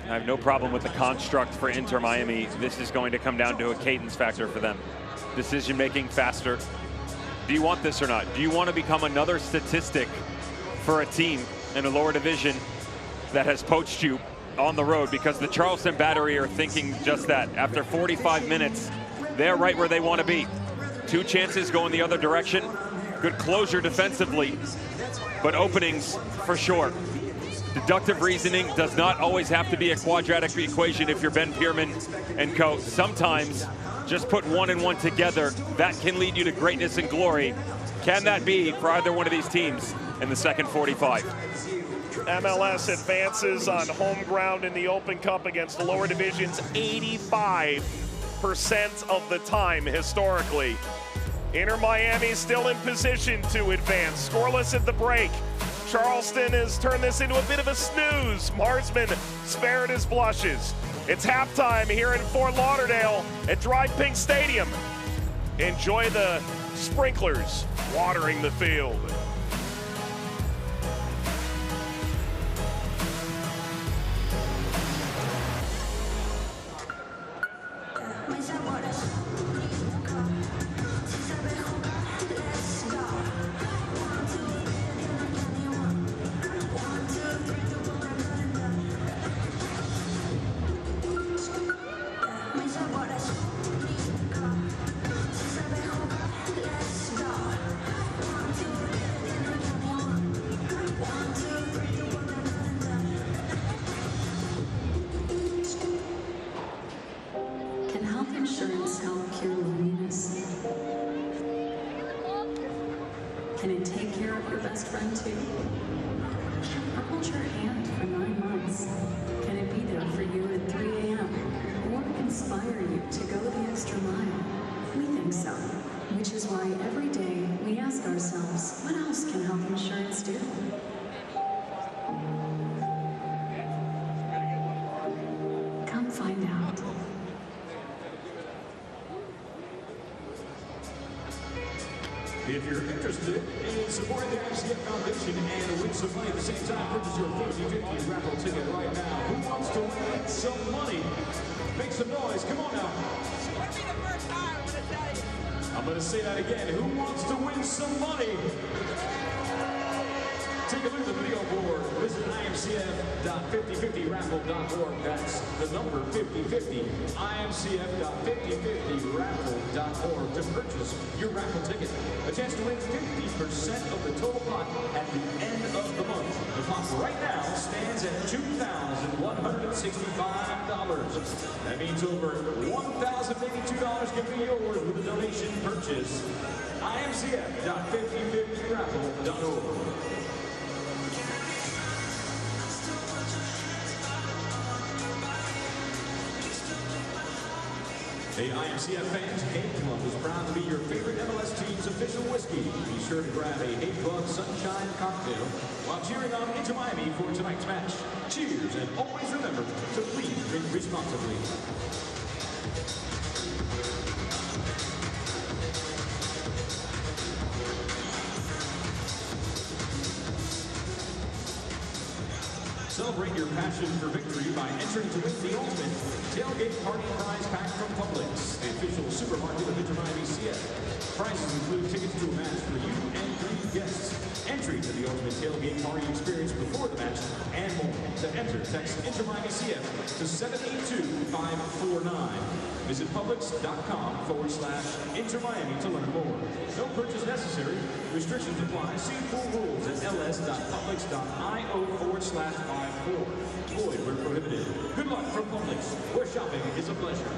I have no problem with the construct for Inter Miami. This is going to come down to a cadence factor for them. Decision making faster. Do you want this or not? Do you want to become another statistic for a team in a lower division that has poached you on the road? Because the Charleston Battery are thinking just that. After 45 minutes, they're right where they want to be. 2 chances going the other direction. Good closure defensively, but openings for sure. Deductive reasoning does not always have to be a quadratic equation if you're Ben Pierman and co. Sometimes just put 1 and 1 together. That can lead you to greatness and glory. Can that be for either one of these teams in the second 45? MLS advances on home ground in the Open Cup against the lower divisions 85% of the time historically. Inter Miami still in position to advance. Scoreless at the break. Charleston has turned this into a bit of a snooze. Marsman spared his blushes. It's halftime here in Fort Lauderdale at Drive Pink Stadium. Enjoy the sprinklers watering the field. Can it take care of your best friend too? Or hold your hand for 9 months? Can it be there for you at 3 a.m.? Or inspire you to go the extra mile? We think so, which is why every day we ask ourselves, what else can health insurance do? Come find out. If you're interested in supporting the IMCF Foundation and win some money at the same time, purchase your 50/50 raffle ticket right now. Who wants to win some money? Make some noise. Come on now. It'll be the first time, I'm going to tell you. I'm going to say that again. Who wants to win some money? Take a look at the video board. Visit imcf.5050raffle.org. That's the number 5050. imcf.5050raffle.org to purchase your raffle ticket. A chance to win 50% of the total pot at the end of the month. The pot right now stands at $2,165. That means over $1,052 can be yours with a donation purchase. imcf.5050raffle.org. Hey, IMCF fans, Hay Club is proud to be your favorite MLS team's official whiskey. Be sure to grab a Hay Club Sunshine cocktail while cheering on Inter Miami for tonight's match. Cheers, and always remember to please drink responsibly. Celebrate your passion for victory by entering to win the ultimate tailgate party prize pack from Publix, the official supermarket of Inter Miami CF. Prizes include tickets to a match for you and 3 guests, entry to the ultimate tailgate party experience before the match, and more. To enter, text Inter Miami CF to 782-549. Visit Publix.com/Inter Miami to learn more. No purchase necessary. Restrictions apply. See full rules at ls.publix.io/54. Void where prohibited. Good luck from Publix, where shopping is a pleasure.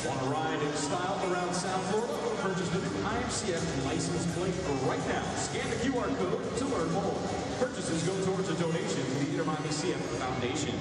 Want to ride in style around South Florida? Purchase the new IMCF license plate right now. Scan the QR code to learn more. Purchases go towards a donation to the Inter Miami CF Foundation.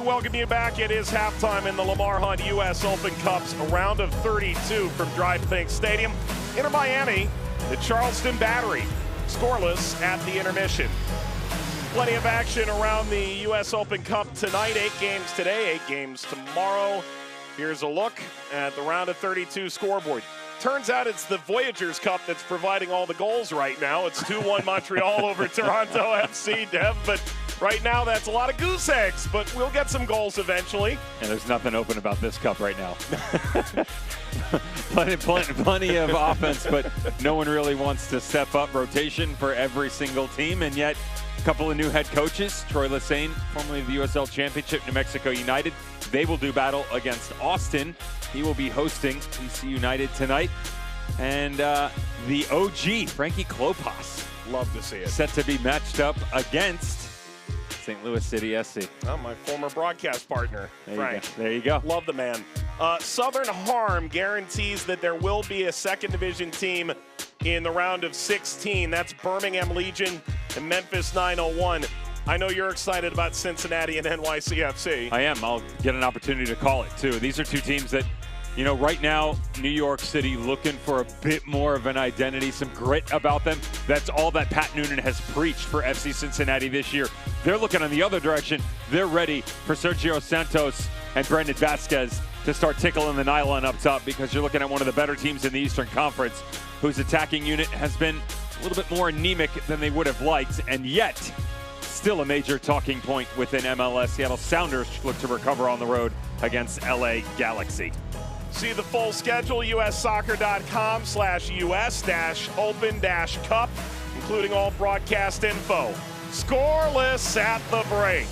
Welcome you back. It is halftime in the Lamar Hunt U.S. Open Cup's round of 32 from Drive Pink Stadium. Inter Miami, the Charleston Battery, scoreless at the intermission. Plenty of action around the U.S. Open Cup tonight. 8 games today, 8 games tomorrow. Here's a look at the round of 32 scoreboard. Turns out it's the Voyagers Cup that's providing all the goals right now. It's 2-1 Montreal over Toronto FC, Dev, but right now that's a lot of goose eggs, but we'll get some goals eventually. And there's nothing open about this cup right now. plenty of offense, but no one really wants to step up rotation for every single team, and yet a couple of new head coaches. Troy Lesane, formerly of the USL Championship, New Mexico United, They will do battle against Austin. He will be hosting DC United tonight. And the OG, Frankie Klopas. Love to see it. Set to be matched up against St. Louis City SC. Oh, my former broadcast partner, Frank. There you go. Love the man. Southern Harm guarantees that there will be a second division team in the round of 16. That's Birmingham Legion and Memphis 901. I know you're excited about Cincinnati and NYCFC. I am. I'll get an opportunity to call it, too. These are two teams that, you know, right now, New York City looking for a bit more of an identity, some grit about them. That's all that Pat Noonan has preached for FC Cincinnati this year. They're looking in the other direction. They're ready for Sergio Santos and Brendan Vasquez to start tickling the nylon up top, because you're looking at one of the better teams in the Eastern Conference whose attacking unit has been a little bit more anemic than they would have liked, and yet still a major talking point within MLS. Seattle Sounders look to recover on the road against LA Galaxy. See the full schedule, ussoccer.com/US-Open-Cup, including all broadcast info. Scoreless at the break.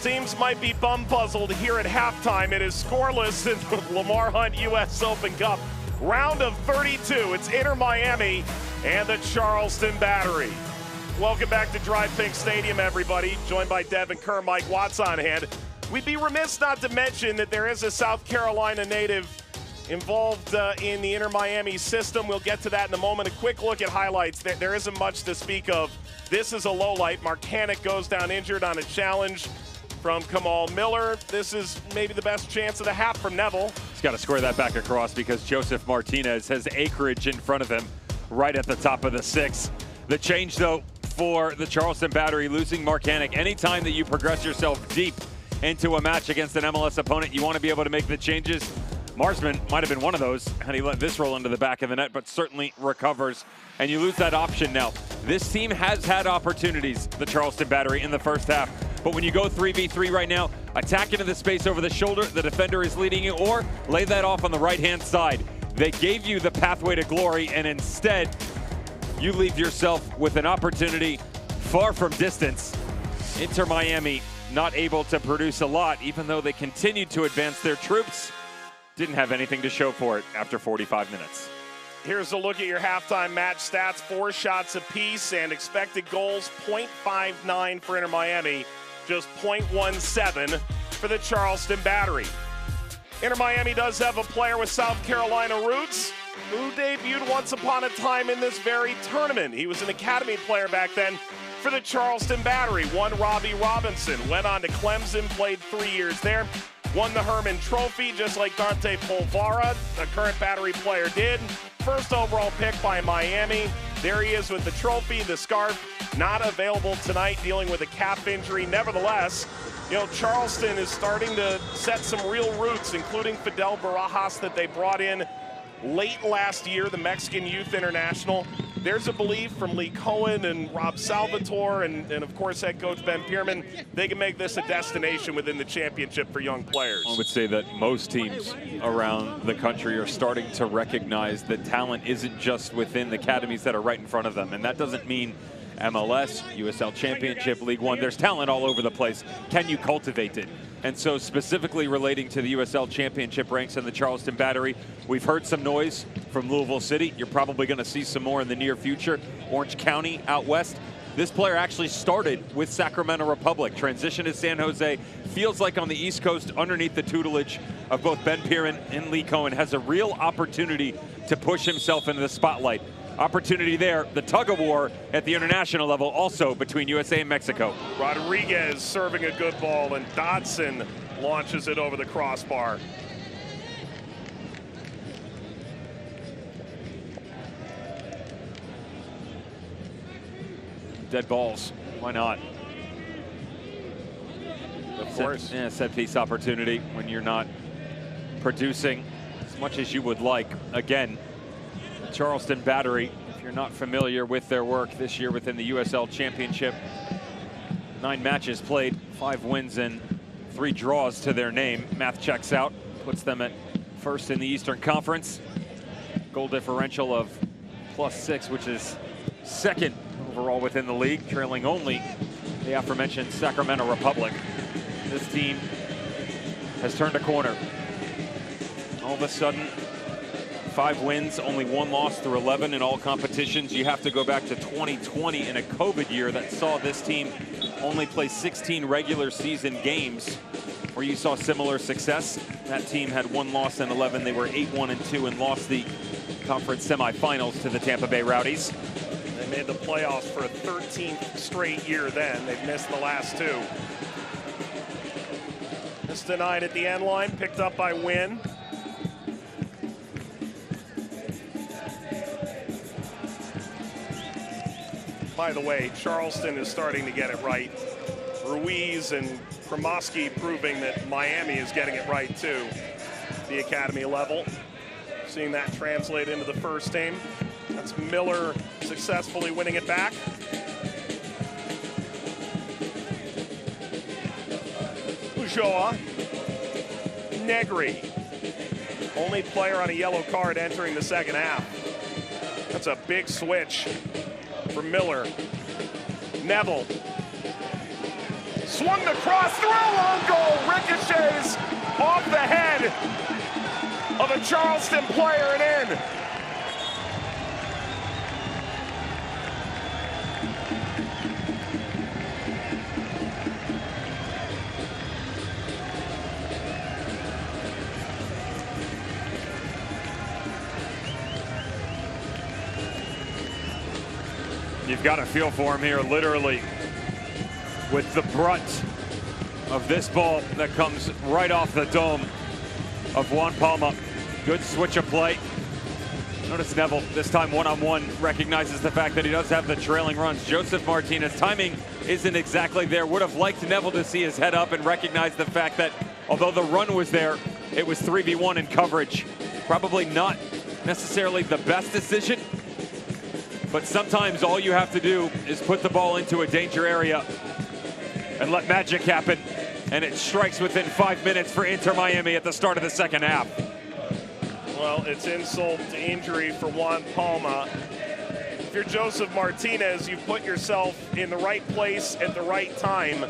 Teams might be bum-puzzled here at halftime. It is scoreless in the Lamar Hunt U.S. Open Cup. Round of 32. It's Inter Miami and the Charleston Battery. Welcome back to Drive Pink Stadium, everybody. Joined by Devin Kerr, Mike Watts on hand. We'd be remiss not to mention that there is a South Carolina native involved in the Inter Miami system. We'll get to that in a moment. A quick look at highlights. There isn't much to speak of. This is a low light. Mark Hannick goes down injured on a challenge from Kamal Miller. This is maybe the best chance of the half from Neville. He's got to square that back across because Joseph Martinez has acreage in front of him right at the top of the six. The change, though, for the Charleston Battery, losing Mark Hannick. Anytime that you progress yourself deep into a match against an MLS opponent, you want to be able to make the changes Marsman might have been one of those had he let this roll into the back of the net, but certainly recovers. And you lose that option now. This team has had opportunities, the Charleston Battery, in the first half. But when you go 3v3 right now, attack into the space over the shoulder, the defender is leading you, or lay that off on the right-hand side. They gave you the pathway to glory, and instead, you leave yourself with an opportunity far from distance. Inter Miami not able to produce a lot, even though they continued to advance their troops. Didn't have anything to show for it after 45 minutes. Here's a look at your halftime match stats. 4 shots apiece and expected goals, 0.59 for Inter Miami, just 0.17 for the Charleston Battery. Inter Miami does have a player with South Carolina roots who debuted once upon a time in this very tournament. He was an academy player back then for the Charleston Battery. Won Robbie Robinson, went on to Clemson, played 3 years there. Won the Herman Trophy, just like Dante Polvara, the current Battery player, did. First overall pick by Miami. There he is with the trophy, the scarf. Not available tonight, dealing with a calf injury. Nevertheless, you know, Charleston is starting to set some real roots, including Fidel Barajas that they brought in late last year, the Mexican Youth International. There's a belief from Lee Cohen and Rob Salvatore and of course head coach Ben Pierman, they can make this a destination within the championship for young players. I would say that most teams around the country are starting to recognize that talent isn't just within the academies that are right in front of them. And that doesn't mean MLS, USL Championship, League One. There's talent all over the place. Can you cultivate it? And so specifically relating to the USL Championship ranks in the Charleston Battery, we've heard some noise from Louisville City. You're probably going to see some more in the near future. Orange County out west. This player actually started with Sacramento Republic, transitioned to San Jose. Feels like on the East Coast, underneath the tutelage of both Ben Pierman and Lee Cohen, has a real opportunity to push himself into the spotlight. Opportunity there, the tug of war at the international level also between USA and Mexico. Rodriguez serving a good ball, and Dodson launches it over the crossbar. Dead balls, why not? Of course. Set piece opportunity when you're not producing as much as you would like. Again, Charleston Battery, if you're not familiar with their work this year within the USL Championship, 9 matches played, 5 wins and 3 draws to their name. Math checks out, puts them at first in the Eastern Conference. Goal differential of +6, which is second overall within the league, trailing only the aforementioned Sacramento Republic. This team has turned a corner. All of a sudden, 5 wins, only 1 loss through 11 in all competitions. You have to go back to 2020 in a COVID year that saw this team only play 16 regular season games where you saw similar success. That team had 1 loss in 11. They were 8-1-2 and lost the conference semifinals to the Tampa Bay Rowdies. They made the playoffs for a 13th straight year then. They've missed the last 2. Missed denied at the end line, picked up by Wynn. By the way, Charleston is starting to get it right. Ruiz and Promoski proving that Miami is getting it right too. The academy level. Seeing that translate into the first team. That's Miller successfully winning it back. Ulloa. Negri. Only player on a yellow card entering the second half. That's a big switch for Miller. Neville. Swung the cross through, long goal. Ricochets off the head of a Charleston player and in. You've got a feel for him here, literally, with the brunt of this ball that comes right off the dome of Juan Palma. Good switch of play. Notice Neville, this time one-on-one, recognizes the fact that he does have the trailing runs. Joseph Martinez, timing isn't exactly there. Would have liked Neville to see his head up and recognize the fact that although the run was there, It was 3v1 in coverage. Probably not necessarily the best decision, but sometimes all you have to do is put the ball into a danger area and let magic happen, and it strikes within 5 minutes for Inter Miami at the start of the second half. Well, it's insult to injury for Juan Palma. If you're Joseph Martinez, you put yourself in the right place at the right time.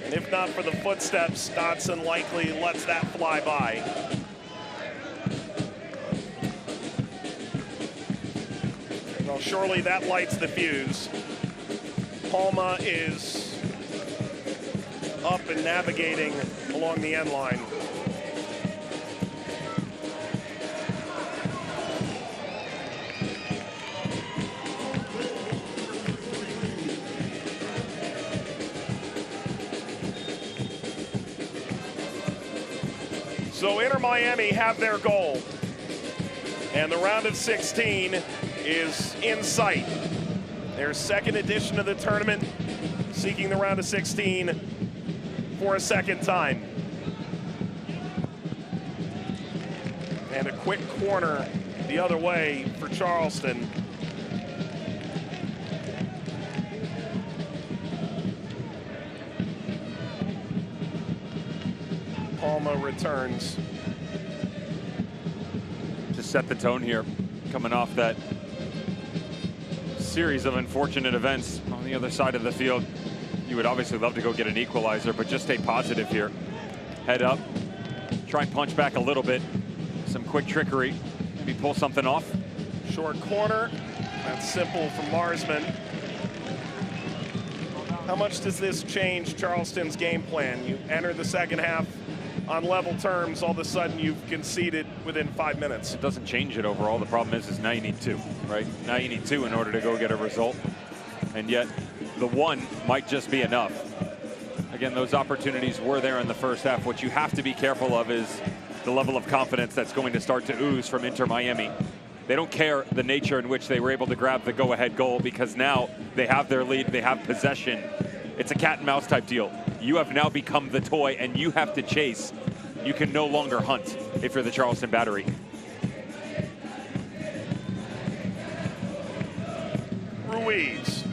And if not for the footsteps, Dotson likely lets that fly by. Well, surely that lights the fuse. Palma is up and navigating along the end line. So Inter Miami have their goal, and the round of 16 is in sight. Their second edition of the tournament, seeking the round of 16 for a second time. And a quick corner the other way for Charleston. Palma returns. To set the tone here, coming off that series of unfortunate events on the other side of the field. You would obviously love to go get an equalizer, but just stay positive here. Head up, try and punch back a little bit. Some quick trickery, maybe pull something off. Short corner, that's simple from Marsman. How much does this change Charleston's game plan? You enter the second half on level terms, all of a sudden you've conceded within 5 minutes. It doesn't change it overall. The problem is now you need two, right? Now you need two in order to go get a result. And yet the one might just be enough. Again, those opportunities were there in the first half. What you have to be careful of is the level of confidence that's going to start to ooze from Inter Miami. They don't care the nature in which they were able to grab the go-ahead goal, because now they have their lead, they have possession. It's a cat and mouse type deal. You have now become the toy and you have to chase. You can no longer hunt if you're the Charleston Battery. Ruiz.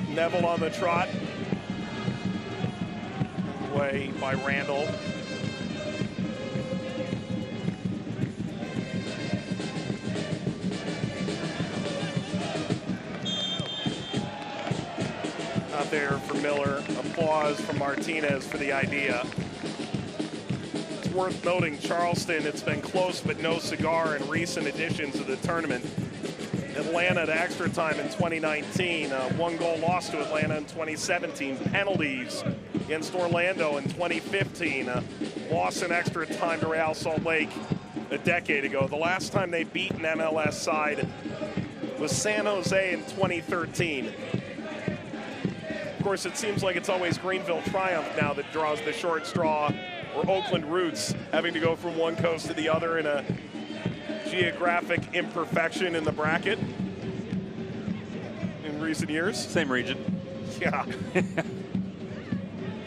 Neville on the trot. Away by Randall. Out there for Miller. Applause from Martinez for the idea. It's worth noting, Charleston, it's been close but no cigar in recent editions of the tournament. Atlanta to extra time in 2019. One goal lost to Atlanta in 2017. Penalties against Orlando in 2015. Loss in extra time to Real Salt Lake a decade ago. The last time they beat an MLS side was San Jose in 2013. Of course, it seems like it's always Greenville Triumph now that draws the short straw, or Oakland Roots having to go from one coast to the other in a geographic imperfection in the bracket in recent years. Same region. Yeah.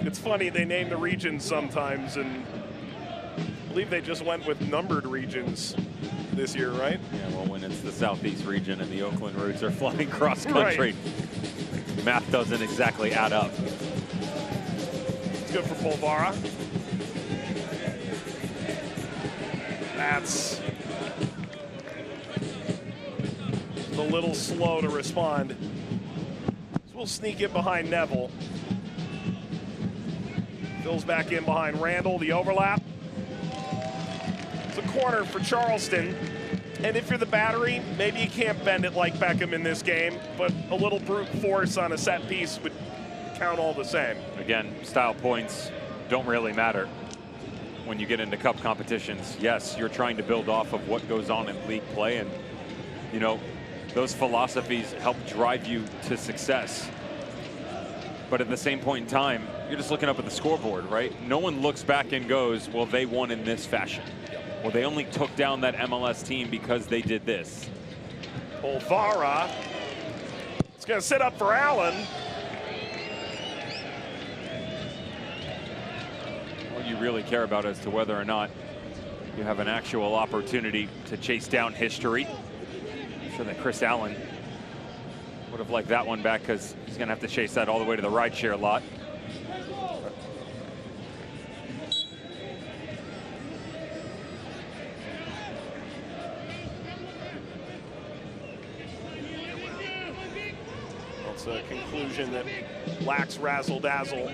It's funny, they name the regions sometimes, and I believe they just went with numbered regions this year, right? Yeah, well, when it's the Southeast region and the Oakland Roots are flying cross country, right, math doesn't exactly add up. It's good for Polvara. That's a little slow to respond. So we'll sneak in behind Neville. Fills back in behind Randall, the overlap. It's a corner for Charleston. And if you're the Battery, maybe you can't bend it like Beckham in this game, but a little brute force on a set piece would count all the same. Again, style points don't really matter when you get into cup competitions. Yes, you're trying to build off of what goes on in league play, and you know, those philosophies help drive you to success. But at the same point in time, you're just looking up at the scoreboard, right? No one looks back and goes, well, they won in this fashion. Well, they only took down that MLS team because they did this. Polvara. It's going to sit up for Allen. what you really care about as to whether or not you have an actual opportunity to chase down history. I'm sure that Chris Allen would have liked that one back, because he's going to have to chase that all the way to the rideshare lot. It's a conclusion that lacks razzle-dazzle.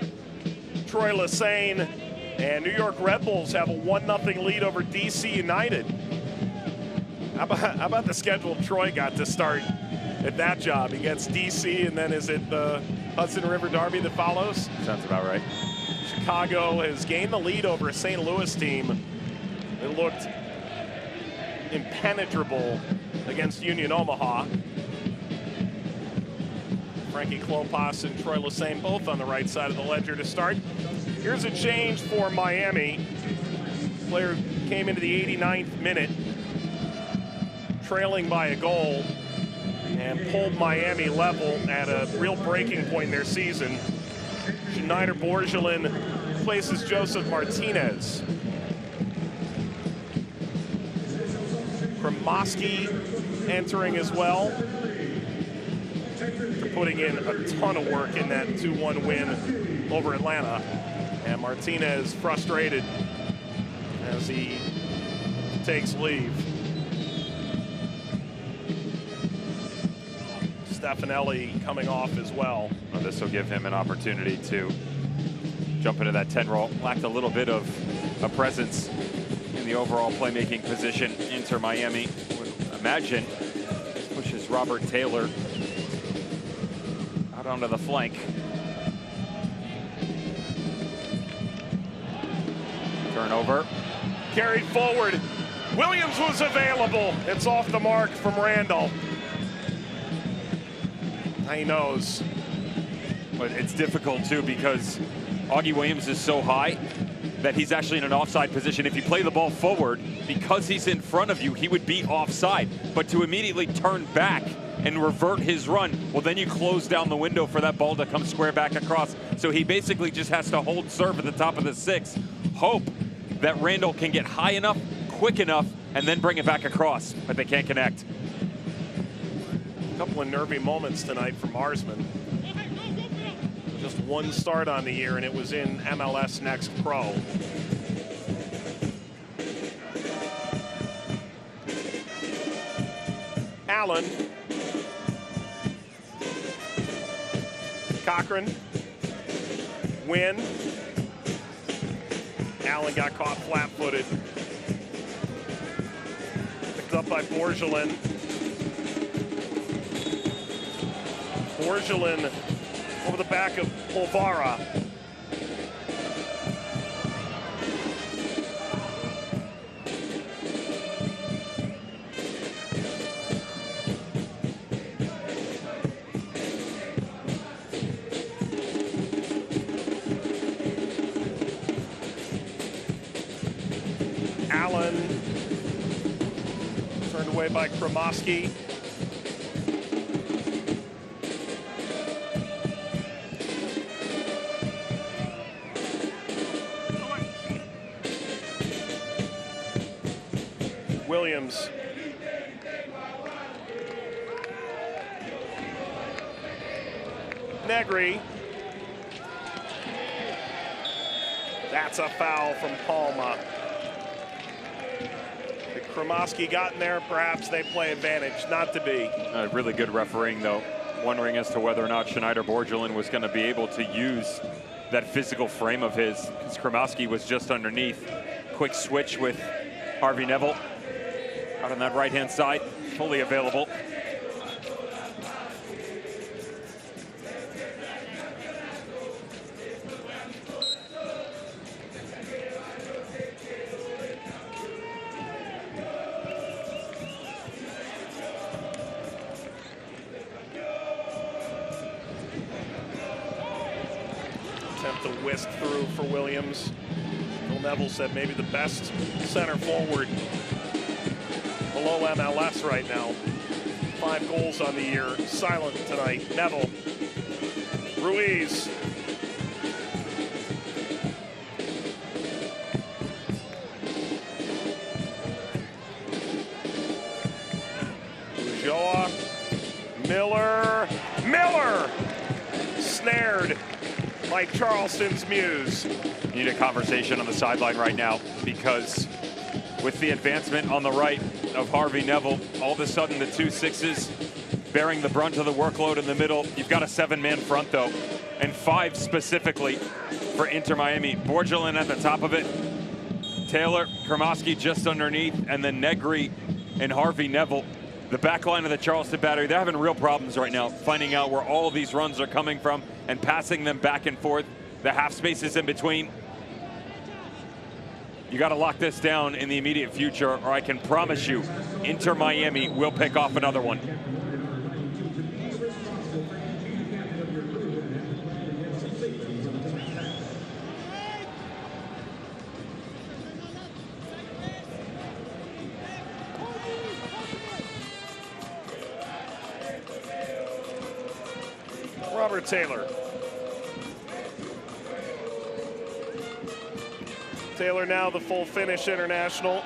Troy Lesane and New York Red Bulls have a 1-0 lead over DC United. How about the schedule Troy got to start at that job? He gets DC, and then is it the Hudson River Derby that follows? Sounds about right. Chicago has gained the lead over a St. Louis team that looked impenetrable against Union Omaha. Frankie Klopas and Troy Lesane both on the right side of the ledger to start. Here's a change for Miami. Player came into the 89th minute, trailing by a goal, and pulled Miami level at a real breaking point in their season. Schneider Borgelin places Joseph Martinez. Kremoski entering as well. They're putting in a ton of work in that 2-1 win over Atlanta. And Martinez frustrated as he takes leave. Stefanelli coming off as well. Well, this will give him an opportunity to jump into that 10 role. Lacked a little bit of a presence in the overall playmaking position. Inter Miami would imagine pushes Robert Taylor out onto the flank. Turnover. Carried forward. Williams was available. It's off the mark from Randall. He knows. But it's difficult too, because Augie Williams is so high that he's actually in an offside position. If you play the ball forward, because he's in front of you, he would be offside. But to immediately turn back and revert his run, well, then you close down the window for that ball to come square back across. So he basically just has to hold serve at the top of the 6, hope that Randall can get high enough, quick enough, and then bring it back across, but they can't connect. A couple of nervy moments tonight for Marsman. Just one start on the year, and it was in MLS Next Pro. Allen. Cochran. Win. Allen got caught flat-footed. Picked up by Borgelin. Borgelin over the back of Polvara. Allen turned away by Kremoski. Williams. Negri. That's a foul from Palma. If Kremoski got in there, perhaps they play advantage. Not to be. Really good refereeing, though. Wondering as to whether or not Schneider Borgelin was going to be able to use that physical frame of his, because Kremoski was just underneath. Quick switch with Harvey Neville out on that right-hand side, fully available. Attempt to whisk through for Williams. Phil Neville said maybe the best center forward below MLS right now. 5 goals on the year. Silent tonight. Neville. Ruiz. ensnared like Charleston's muse. Need a conversation on the sideline right now, because with the advancement on the right of Harvey Neville, all of a sudden the 2-6s bearing the brunt of the workload in the middle. You've got a 7-man front though, and 5 specifically for Inter Miami. Borgelin at the top of it, Taylor, Kremoski just underneath, and then Negri and Harvey Neville. The back line of the Charleston battery, they're having real problems right now finding out where all of these runs are coming from and passing them back and forth. The half spaces in between. You got to lock this down in the immediate future, or I can promise you, Inter Miami will pick off another one. Robert Taylor. Taylor now the full finish international.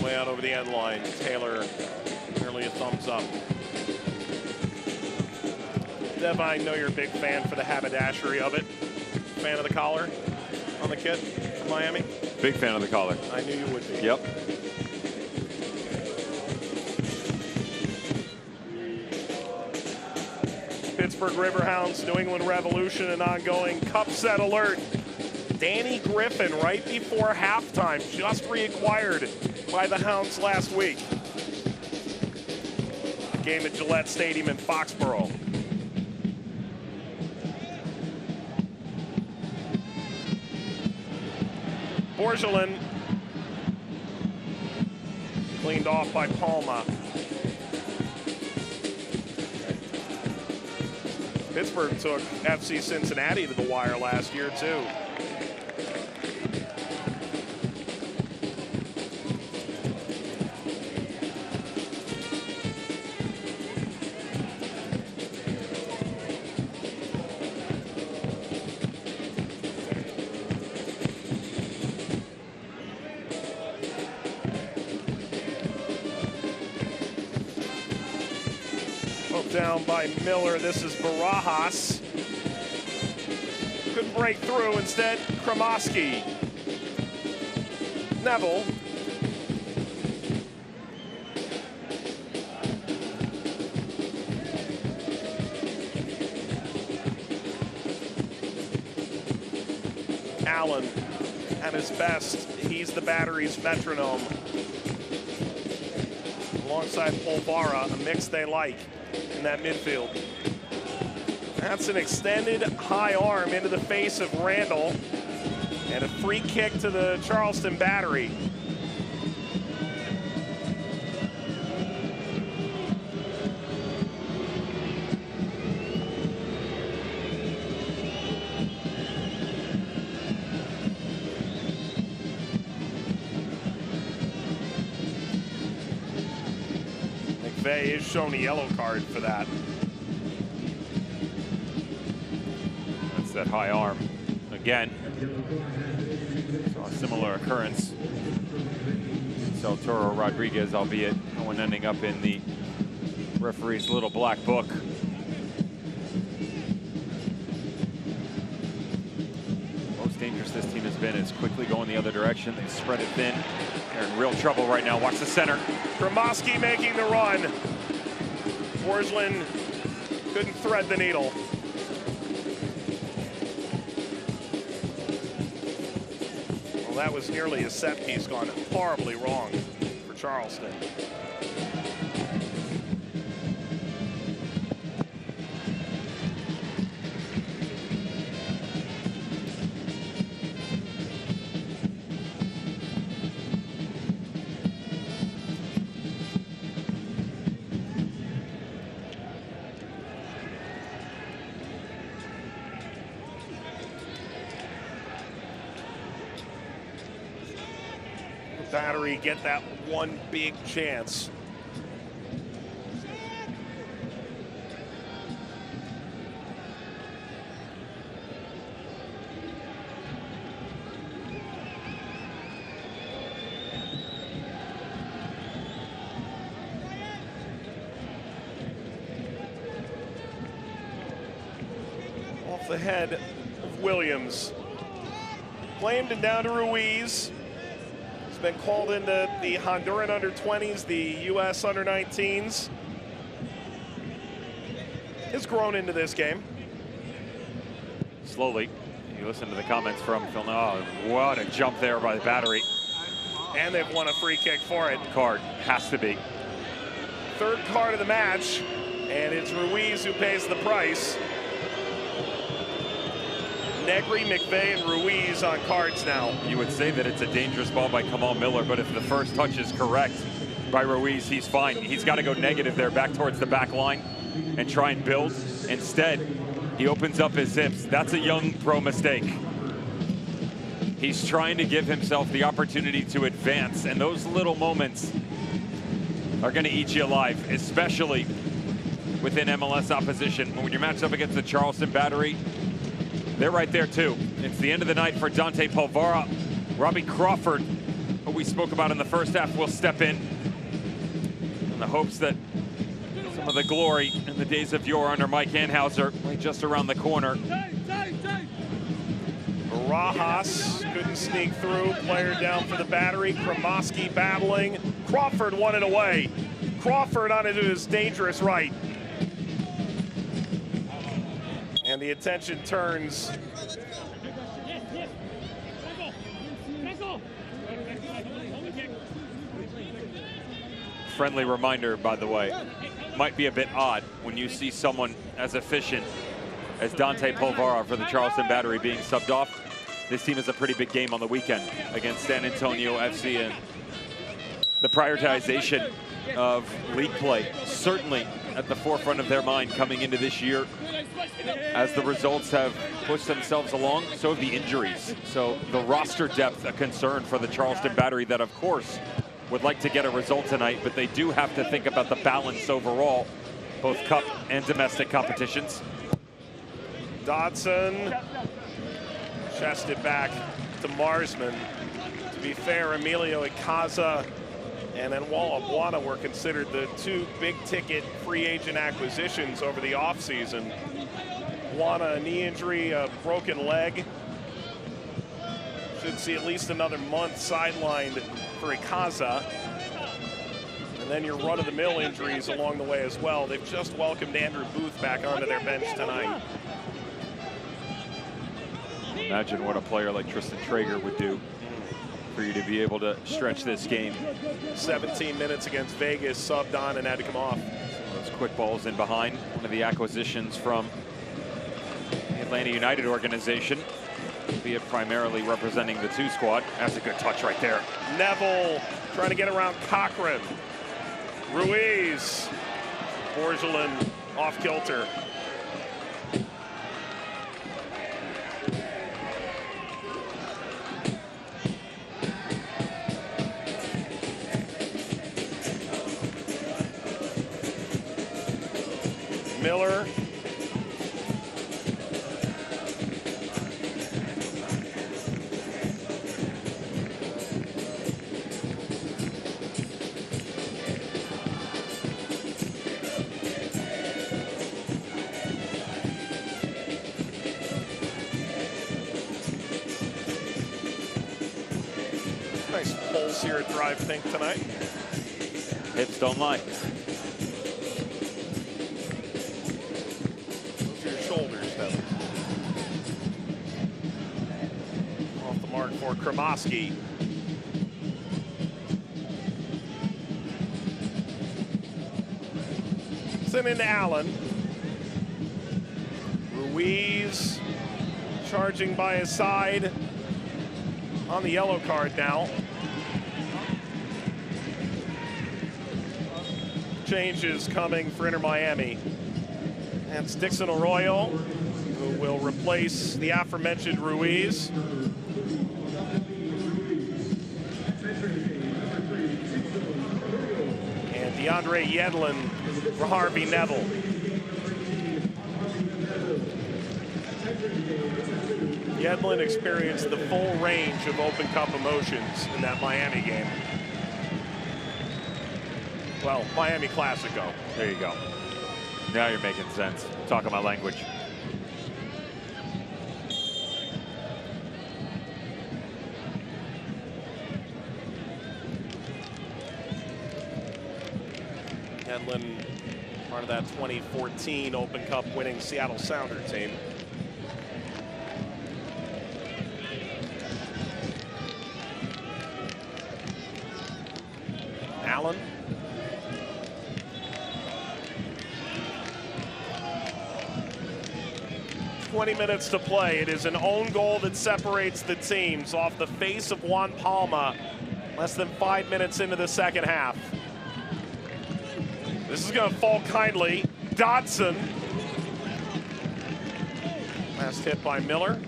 Way out over the end line. Taylor nearly a thumbs up. Dev, I know you're a big fan for the haberdashery of it. Fan of the collar on the kit from Miami? Big fan of the collar. I knew you would be. Yep. Pittsburgh Riverhounds, New England Revolution, an ongoing cup set alert. Danny Griffin right before halftime, just reacquired by the Hounds last week. Game at Gillette Stadium in Foxborough. Borgelin cleaned off by Palma. Pittsburgh took FC Cincinnati to the wire last year too. Down by Miller. This is Barajas. Couldn't break through. Instead, Kremoski. Neville. Allen at his best. He's the battery's metronome. Alongside Polvara, a mix they like in that midfield. That's an extended high arm into the face of Randall, and a free kick to the Charleston battery. McVeigh is shown a yellow card for that. That's that high arm. Again, saw a similar occurrence. So Toro Rodriguez, albeit no one ending up in the referee's little black book. Most dangerous this team has been is quickly going the other direction. They spread it thin. They're in real trouble right now. Watch the center. Kremoski making the run. Borgelin couldn't thread the needle. Well, that was nearly a set piece gone horribly wrong for Charleston. Battery get that one big chance. Off the head of Williams. Claimed and down to Ruiz. He's been called into the Honduran under-20s, the U.S. under-19s. Has grown into this game. Slowly. You listen to the comments from Phil. Oh, what a jump there by the Battery. And they've won a free kick for it. Card has to be. Third card of the match, and it's Ruiz who pays the price. Negri, McVeigh, and Ruiz on cards now. You would say that it's a dangerous ball by Kamal Miller, but if the first touch is correct by Ruiz, he's fine. He's got to go negative there, back towards the back line, and try and build. Instead, he opens up his hips. That's a young pro mistake. He's trying to give himself the opportunity to advance, and those little moments are going to eat you alive, especially within MLS opposition. When you're matched up against the Charleston Battery, they're right there too. It's the end of the night for Dante Polvara. Robbie Crawford, who we spoke about in the first half, will step in the hopes that some of the glory in the days of yore under Mike Anhauser lay just around the corner. Barajas couldn't sneak through. Player down for the Battery. Kremoski battling. Crawford won it away. Crawford on into his dangerous right. And the attention turns. Friendly reminder, by the way, might be a bit odd when you see someone as efficient as Dante Polvara for the Charleston Battery being subbed off. This team has a pretty big game on the weekend against San Antonio FC, and the prioritization of league play certainly at the forefront of their mind coming into this year. As the results have pushed themselves along, so have the injuries. So the roster depth a concern for the Charleston Battery that, of course, would like to get a result tonight, but they do have to think about the balance overall, both cup and domestic competitions. Dodson chested back to Marsman. To be fair, Emilio Icaza and then Walla Buana were considered the two big-ticket free agent acquisitions over the offseason. Buana, a knee injury, a broken leg. Should see at least another month sidelined for Icaza. And then your run-of-the-mill injuries along the way as well. They've just welcomed Andrew Booth back onto their bench tonight. Imagine what a player like Tristan Traeger would do for you to be able to stretch this game. 17 minutes against Vegas, subbed on and had to come off. Those quick balls in behind. One of the acquisitions from the Atlanta United organization, albeit primarily representing the 2 squad. That's a good touch right there. Neville trying to get around Cochran. Ruiz. Borgelin off kilter. Miller. Nice pulse here at Drive Think tonight. Hips don't lie. Off the mark for Kremoski. Sent into Allen. Ruiz charging by his side on the yellow card now. Changes coming for Inter Miami. And it's Dixon Arroyo, who will replace the aforementioned Ruiz. DeAndre Yedlin for Harvey Neville. Yedlin experienced the full range of Open Cup emotions in that Miami game. Well, Miami Classico. There you go. Now you're making sense. Talking my language. Yedlin, part of that 2014 Open Cup winning Seattle Sounder team. Allen. "20 minutes to play. It is an own goal that separates the teams off the face of Juan Palma less than 5 minutes into the second half. This is going to fall kindly. Dodson. Last hit by Miller.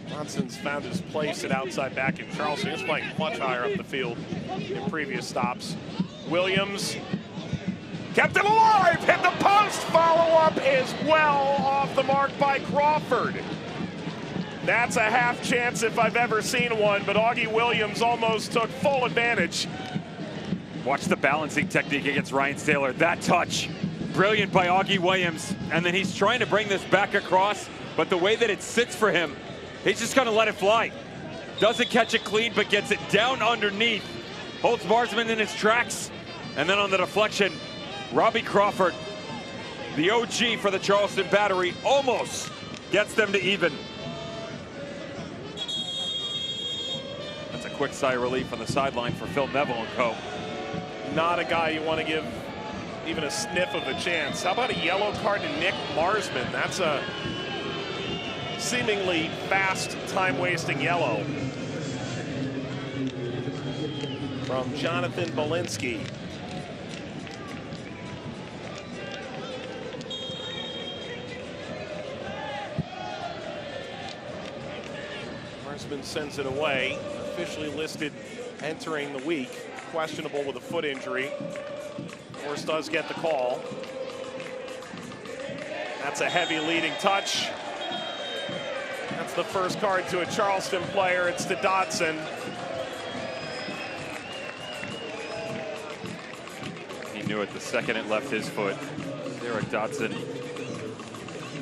Dodson's found his place at outside back in Charleston. He's playing much higher up the field in previous stops. Williams kept it alive, hit the post, follow-up is well off the mark by Crawford. That's a half chance if I've ever seen one, but Augie Williams almost took full advantage. Watch the balancing technique against Ryan Saylor. That touch, brilliant by Augie Williams. And then he's trying to bring this back across, but the way that it sits for him, he's just gonna let it fly. Doesn't catch it clean, but gets it down underneath. Holds Marsman in his tracks. And then on the deflection, Robbie Crawford, the OG for the Charleston Battery, almost gets them to even. That's a quick sigh of relief on the sideline for Phil Neville and co. Not a guy you want to give even a sniff of a chance. How about a yellow card to Nick Marsman? That's a seemingly fast, time-wasting yellow from Jonathan Belinsky. Marsman sends it away. Officially listed entering the week. Questionable with a foot injury. Of course, does get the call. That's a heavy leading touch. That's the first card to a Charleston player. It's to Dodson. He knew it the second it left his foot. Derek Dodson,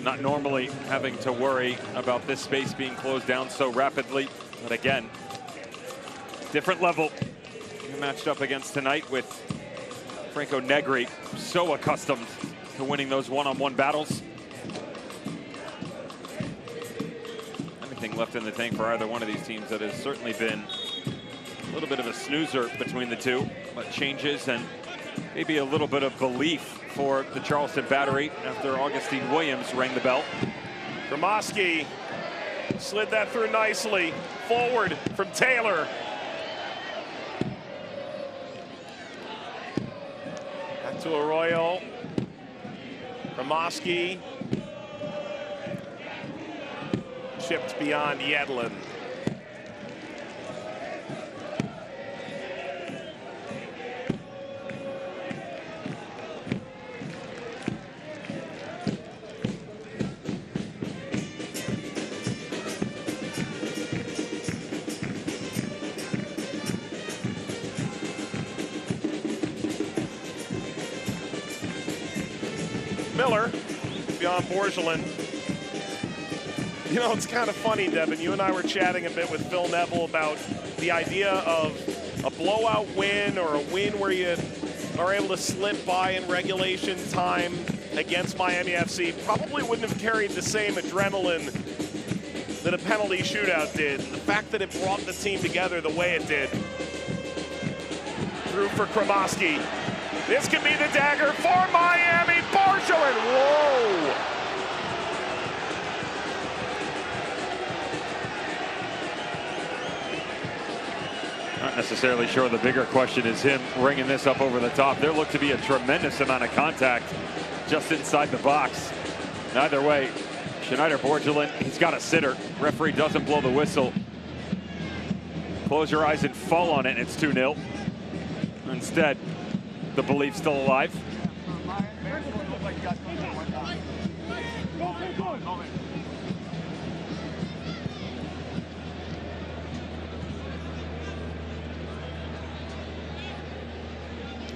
not normally having to worry about this space being closed down so rapidly. But again, different level. You're matched up against tonight with Franco Negri, so accustomed to winning those one-on-one battles. Anything left in the tank for either one of these teams, that has certainly been a little bit of a snoozer between the two, but changes and maybe a little bit of belief for the Charleston Battery after Augustine Williams rang the bell. Gromosky slid that through nicely. Forward from Taylor. Back to Arroyo. Gromosky. Chipped beyond Yedlin. Miller beyond Borgelin. You know, it's kind of funny, Devin. You and I were chatting a bit with Phil Neville about the idea of a blowout win or a win where you are able to slip by in regulation time against Miami FC. Probably wouldn't have carried the same adrenaline that a penalty shootout did. The fact that it brought the team together the way it did. Through for Gromosky. This could be the dagger for Miami. Borgelin, whoa! Not necessarily sure the bigger question is him ringing this up over the top. There looked to be a tremendous amount of contact just inside the box. Either way, Schneider-Borgelin, he's got a sitter. Referee doesn't blow the whistle. Close your eyes and fall on it, and it's 2-0. Instead, the belief's still alive.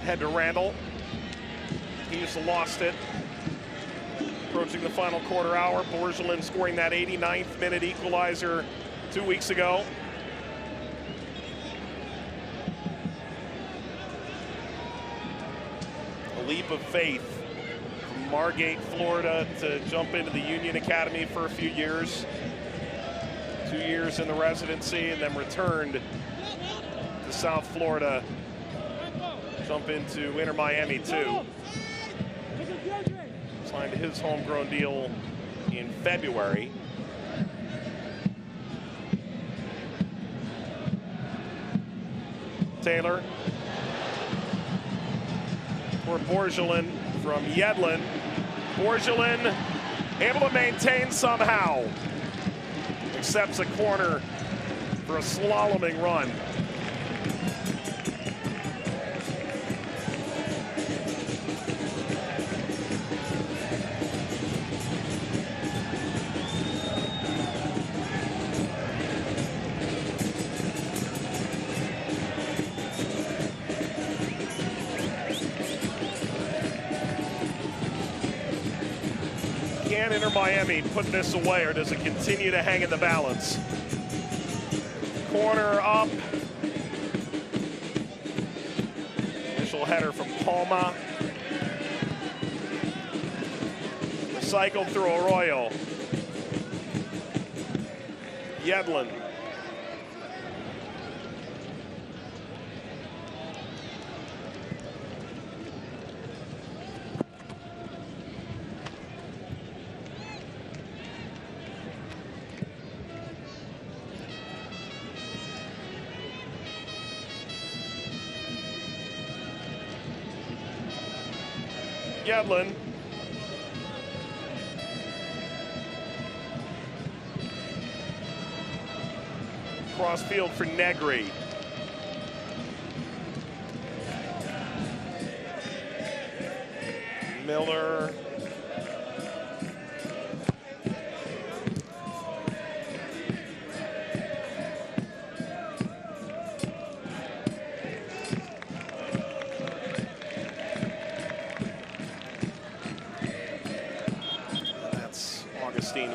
Head to Randall. He's lost it. Approaching the final quarter hour. Borgelin scoring that 89th minute equalizer 2 weeks ago. A leap of faith from Margate, Florida, to jump into the Union Academy for a few years. 2 years in the residency, and then returned to South Florida. Jump into Inter Miami too. Signed his homegrown deal in February. Taylor for Borgelin from Yedlin. Borgelin able to maintain somehow. Accepts a corner for a slaloming run. Can Inter Miami put this away, or does it continue to hang in the balance? Corner up. Initial header from Palma. Recycled through Arroyo. Yedlin. Yedlin. Cross field for Negri. Miller.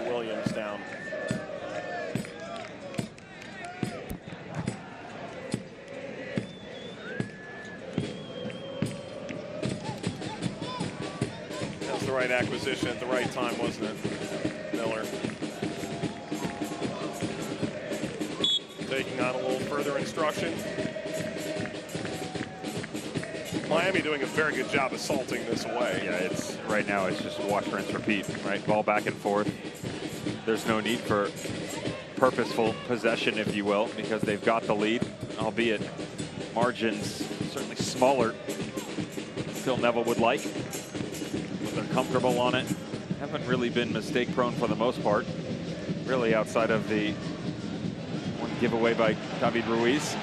Williams down. That was the right acquisition at the right time, wasn't it, Miller? Taking on a little further instruction. Miami doing a very good job assaulting this away. Yeah, it's right now it's just wash, rinse, repeat, right? Ball back and forth. There's no need for purposeful possession, if you will, because they've got the lead, albeit margins certainly smaller than Phil Neville would like. But they're comfortable on it. Haven't really been mistake prone for the most part, really, outside of the one giveaway by David Ruiz.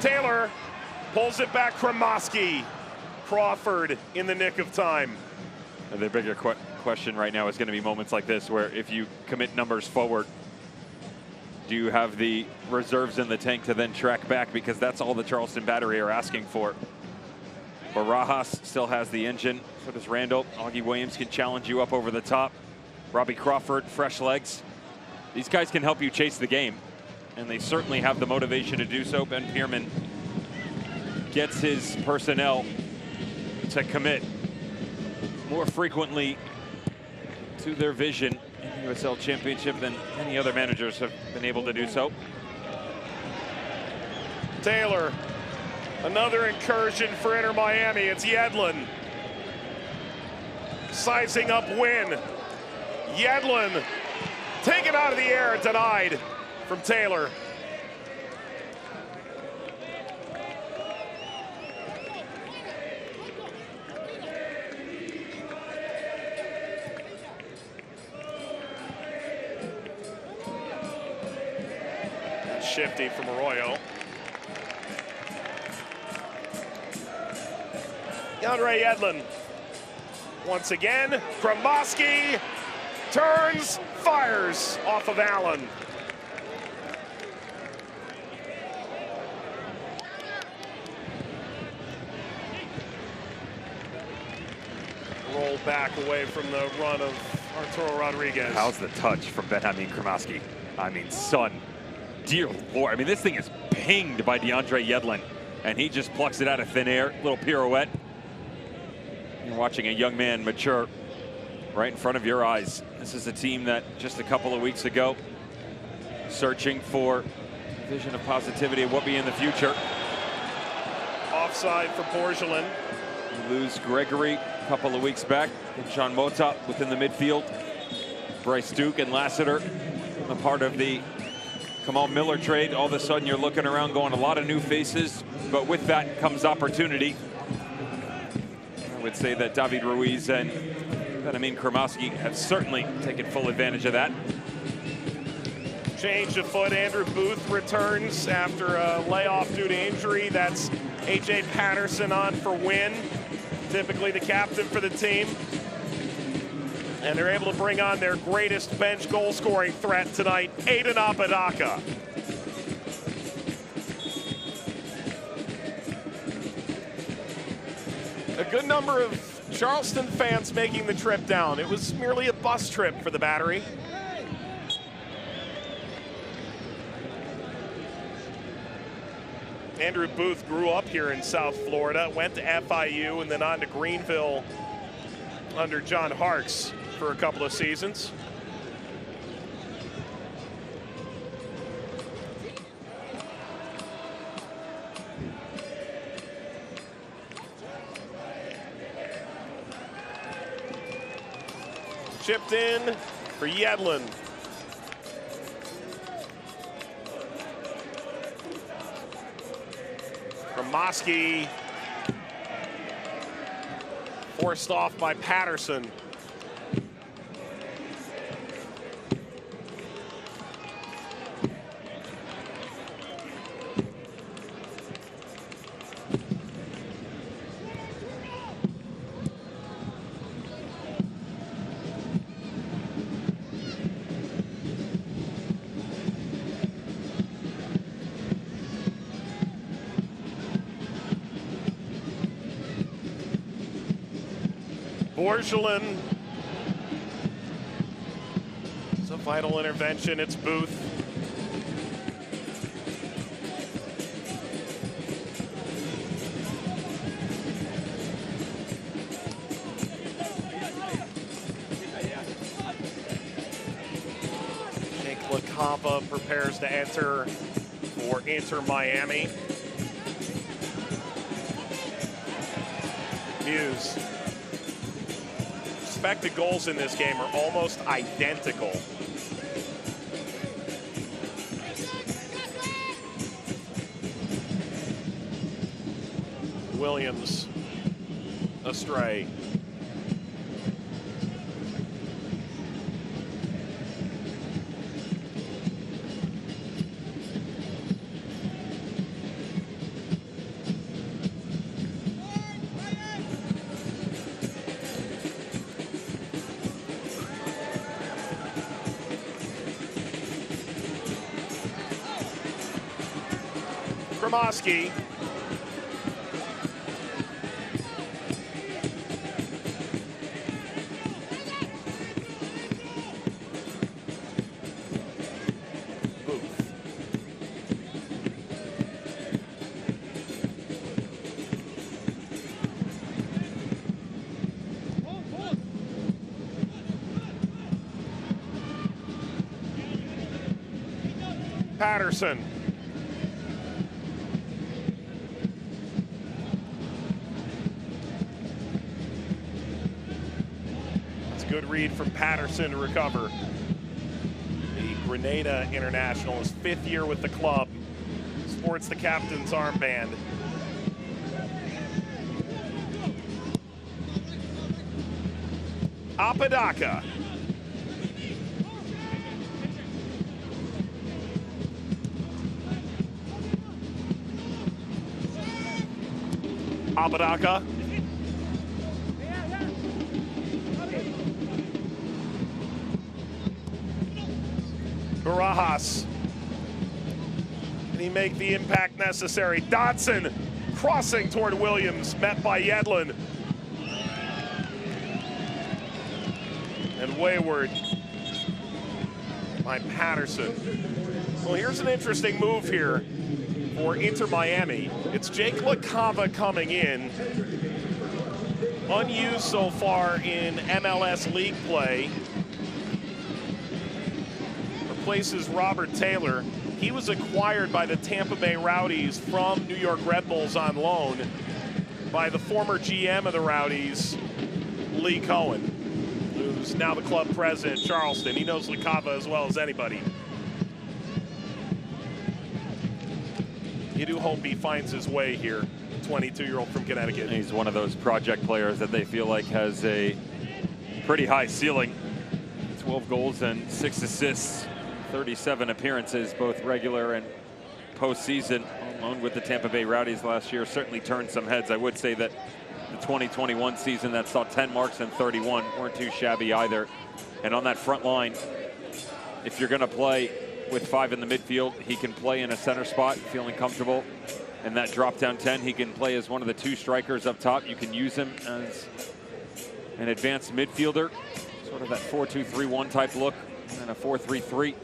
Taylor pulls it back. Kremoski. Crawford in the nick of time. And the bigger question right now is going to be moments like this, where if you commit numbers forward, do you have the reserves in the tank to then track back? Because that's all the Charleston battery are asking for. Barajas still has the engine. So does Randall. Augie Williams can challenge you up over the top. Robbie Crawford, fresh legs. These guys can help you chase the game, and they certainly have the motivation to do so. Ben Pierman gets his personnel to commit more frequently to their vision in the USL Championship than any other managers have been able to do so. Taylor, another incursion for Inter Miami. It's Yedlin. Sizing up win. Yedlin taken out of the air, denied from Taylor. shifty from Arroyo. Andre Yedlin. Once again, Kremoski turns, fires off of Allen. Roll back away from the run of Arturo Rodriguez. How's the touch from Benjamin Kremoski? I mean, son, dear Lord. I mean, this thing is pinged by DeAndre Yedlin, and he just plucks it out of thin air. Little pirouette. You're watching a young man mature right in front of your eyes. This is a team that just a couple of weeks ago searching for a vision of positivity of what be in the future. Offside for Borgelin. You lose Gregory a couple of weeks back. John Mota within the midfield. Bryce Duke and Lassiter, a part of the Kamal Miller trade. All of a sudden you're looking around going a lot of new faces, but with that comes opportunity. I would say that David Ruiz and Benjamin Kremoski have certainly taken full advantage of that. Change of foot. Andrew Booth returns after a layoff due to injury. That's A.J. Patterson on for Wynn, typically the captain for the team. And they're able to bring on their greatest bench goal-scoring threat tonight, Aiden Apodaca. A good number of Charleston fans making the trip down. It was merely a bus trip for the Battery. Andrew Booth grew up here in South Florida, went to FIU and then on to Greenville under John Harkes for a couple of seasons. Chipped in for Yedlin. Kremoski forced off by Patterson. Borgelin. It's a vital intervention. It's Booth. Jake LaCava prepares to enter for Inter Miami. Muse. Expected goals in this game are almost identical. Williams astray. Kremoski. Booth. Patterson. Good read from Patterson to recover. The Grenada international, his 5th year with the club, sports the captain's armband. Apodaca. Abadaka. Barajas. Can he make the impact necessary? Dotson crossing toward Williams, met by Yedlin. And wayward by Patterson. Well, here's an interesting move here for Inter Miami. It's Jake LaCava coming in. Unused so far in MLS League play. Replaces Robert Taylor. He was acquired by the Tampa Bay Rowdies from New York Red Bulls on loan by the former GM of the Rowdies, Lee Cohen, who's now the club president, Charleston. He knows LaCava as well as anybody. You do hope he finds his way here, 22-year-old from Connecticut. He's one of those project players that they feel like has a pretty high ceiling. 12 goals and 6 assists, 37 appearances, both regular and postseason. Alone with the Tampa Bay Rowdies last year, certainly turned some heads. I would say that the 2021 season that saw 10 marks and 31 weren't too shabby either. And on that front line, if you're going to play with 5 in the midfield, he can play in a center spot, feeling comfortable. And that drop down 10, he can play as one of the 2 strikers up top. You can use him as an advanced midfielder, sort of that 4-2-3-1 type look, and a 4-3-3.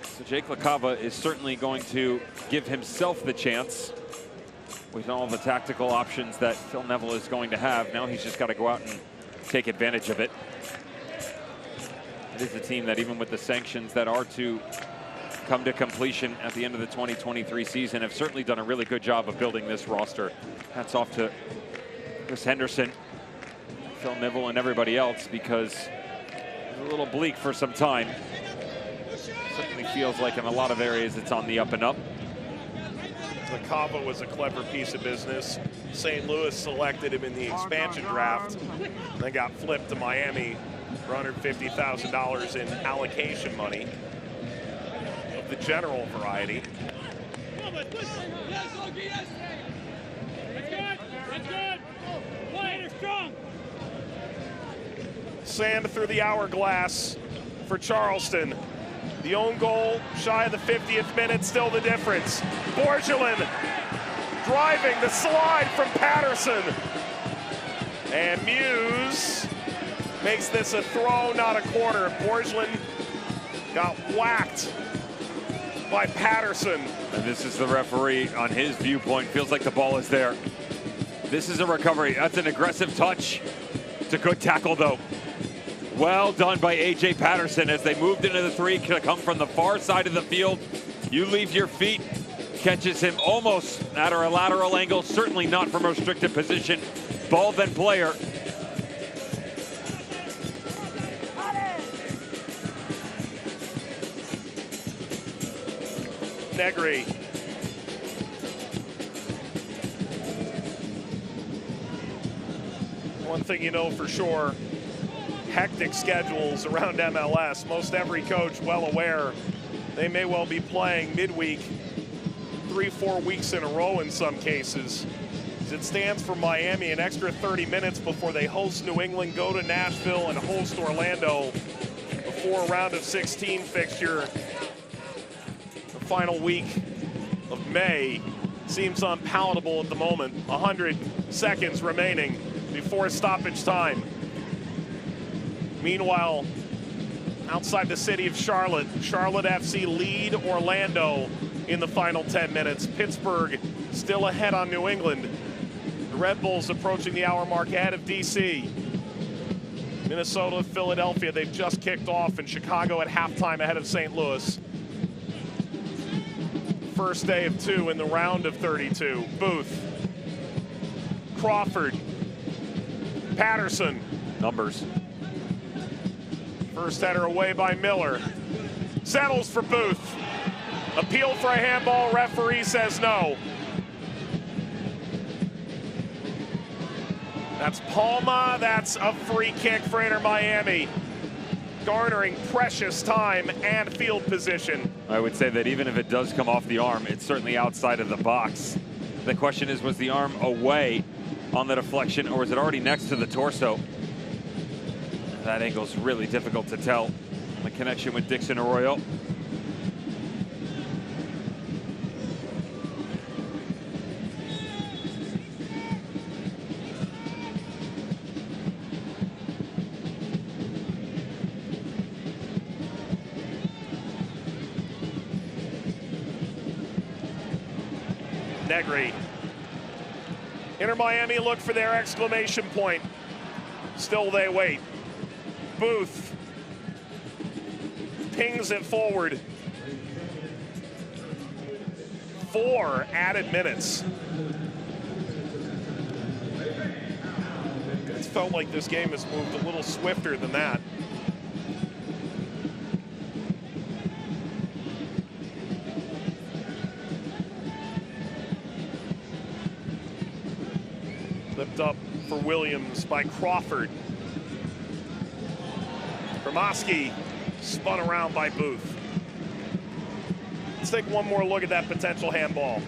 So Jake LaCava is certainly going to give himself the chance with all the tactical options that Phil Neville is going to have. Now he's just got to go out and take advantage of it. It is a team that, even with the sanctions that are to come to completion at the end of the 2023 season, have certainly done a really good job of building this roster. Hats off to Chris Henderson, Phil Neville, and everybody else, because it's a little bleak for some time. Certainly feels like in a lot of areas it's on the up and up. LaCava was a clever piece of business. St. Louis selected him in the expansion draft, then got flipped to Miami for $150,000 in allocation money of the general variety. Sand through the hourglass for Charleston. The own goal, shy of the 50th minute, still the difference. Borgelin driving the slide from Patterson. And Muse makes this a throw, not a corner. Borgelin got whacked by Patterson. And this is the referee on his viewpoint. Feels like the ball is there. This is a recovery. That's an aggressive touch. It's a good tackle, though. Well done by A.J. Patterson as they moved into the 3, come from the far side of the field. You leave your feet, catches him almost at a lateral angle, certainly not from a restricted position. Ball then player. Negri. One thing you know for sure, hectic schedules around MLS. Most every coach well aware they may well be playing midweek 3-4 weeks in a row in some cases. As it stands for Miami, an extra 30 minutes before they host New England, go to Nashville, and host Orlando before a round of 16 fixture. The final week of May seems unpalatable at the moment. 100 seconds remaining before stoppage time. Meanwhile, outside the city of Charlotte, Charlotte FC lead Orlando in the final 10 minutes. Pittsburgh still ahead on New England. The Red Bulls approaching the hour mark ahead of DC. Minnesota, Philadelphia, they've just kicked off, and Chicago at halftime ahead of St. Louis. First day of 2 in the round of 32. Booth, Crawford, Patterson. Numbers. First header away by Miller. Settles for Booth. Appeal for a handball, referee says no. That's Palma, that's a free kick for Inter Miami. Garnering precious time and field position. I would say that even if it does come off the arm, it's certainly outside of the box. The question is, was the arm away on the deflection, or was it already next to the torso? That angle's really difficult to tell. The connection with Dixon Arroyo. Negri. Inter Miami look for their exclamation point. Still they wait. Booth pings it forward. 4 added minutes. It's felt like this game has moved a little swifter than that. Flipped up for Williams by Crawford. Gromosky spun around by Booth. Let's take one more look at that potential handball.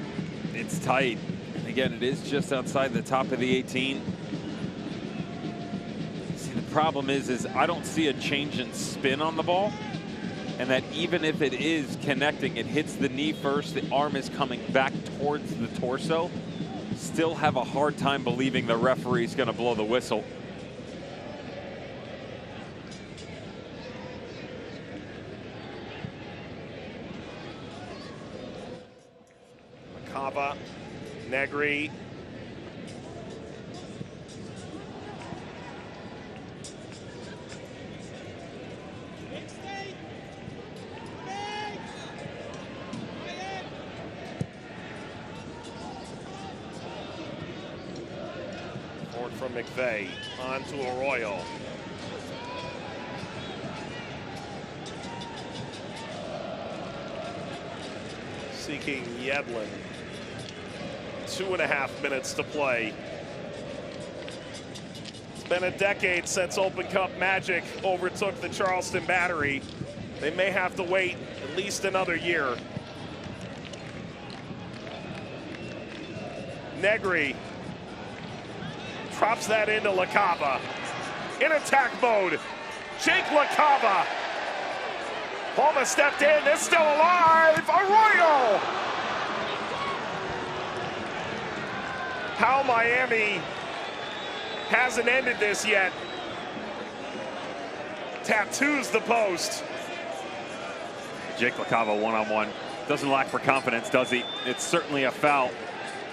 It's tight. And again, it is just outside the top of the 18. See, the problem is I don't see a change in spin on the ball. And that even if it is connecting, it hits the knee first, the arm is coming back towards the torso. Still have a hard time believing the referee's gonna blow the whistle. Kava, Negri. Forward from McVeigh, on to Arroyo. Seeking Yedlin. 2.5 minutes to play. It's been a decade since Open Cup magic overtook the Charleston Battery. They may have to wait at least another year. Negri drops that into LaCava. In attack mode, Jake LaCava. Palma stepped in, it's still alive, Arroyo! How Miami hasn't ended this yet. Tattoos the post. Jake LaCava one-on-one. Doesn't lack for confidence, does he? It's certainly a foul.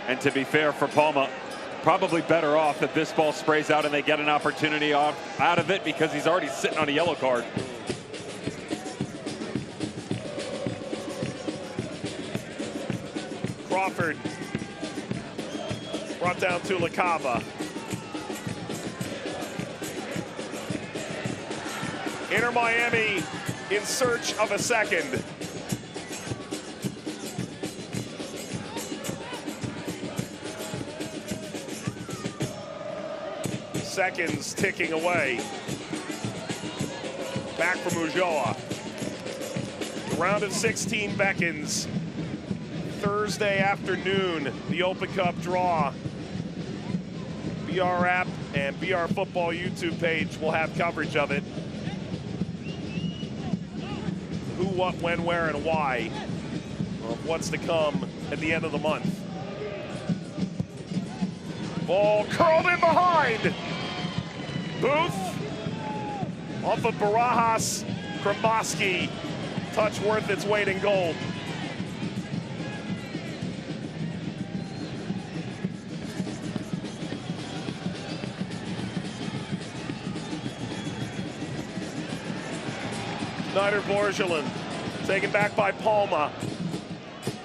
And to be fair for Palma, probably better off that this ball sprays out and they get an opportunity out of it, because he's already sitting on a yellow card. Crawford brought down to LaCava. Inter Miami in search of a second. Seconds ticking away. Back from Ulloa. The round of 16 beckons. Thursday afternoon, the Open Cup draw. BR app and BR Football YouTube page will have coverage of it. Who, what, when, where, and why of what's to come at the end of the month. Ball curled in behind. Booth off of Barajas. Gromosky. Touch worth its weight in gold. Snyder-Borgelin taken back by Palma.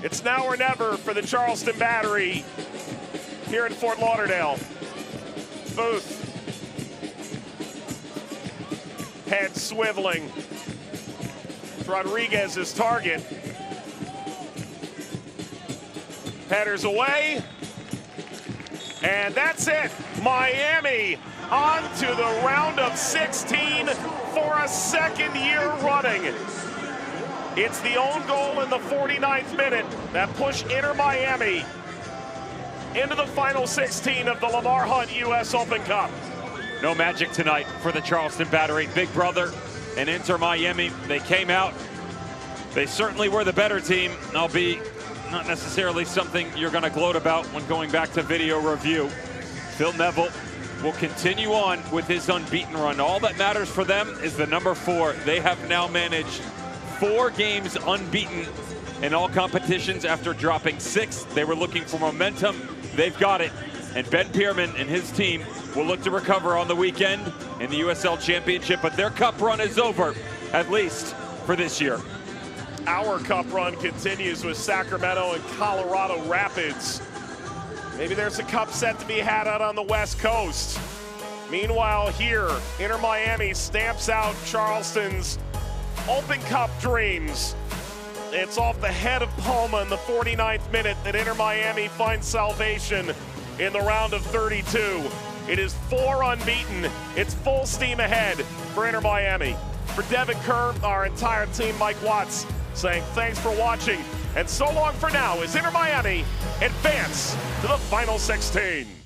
It's now or never for the Charleston Battery here in Fort Lauderdale. Booth. Head swiveling. It's Rodriguez's target. Headers away. And that's it. Miami on to the round of 16 for a second year running. It's the own goal in the 49th minute that pushed Inter Miami into the final 16 of the Lamar Hunt U.S. Open Cup. No magic tonight for the Charleston Battery. Big Brother and Inter Miami, they came out. They certainly were the better team, albeit not necessarily something you're going to gloat about when going back to video review. Phil Neville will continue on with his unbeaten run. All that matters for them is the number 4. They have now managed 4 games unbeaten in all competitions after dropping 6. They were looking for momentum. They've got it. And Ben Pierman and his team will look to recover on the weekend in the USL Championship, but their cup run is over, at least for this year. Our cup run continues with Sacramento and Colorado Rapids. Maybe there's a cup set to be had out on the West Coast. Meanwhile here, Inter Miami stamps out Charleston's Open Cup dreams. It's off the head of Palma in the 49th minute that Inter Miami finds salvation in the round of 32. It is 4 unbeaten. It's full steam ahead for Inter Miami. For Devin Kerr, our entire team, Mike Watts, saying thanks for watching, and so long for now as Inter Miami advance to the final 16.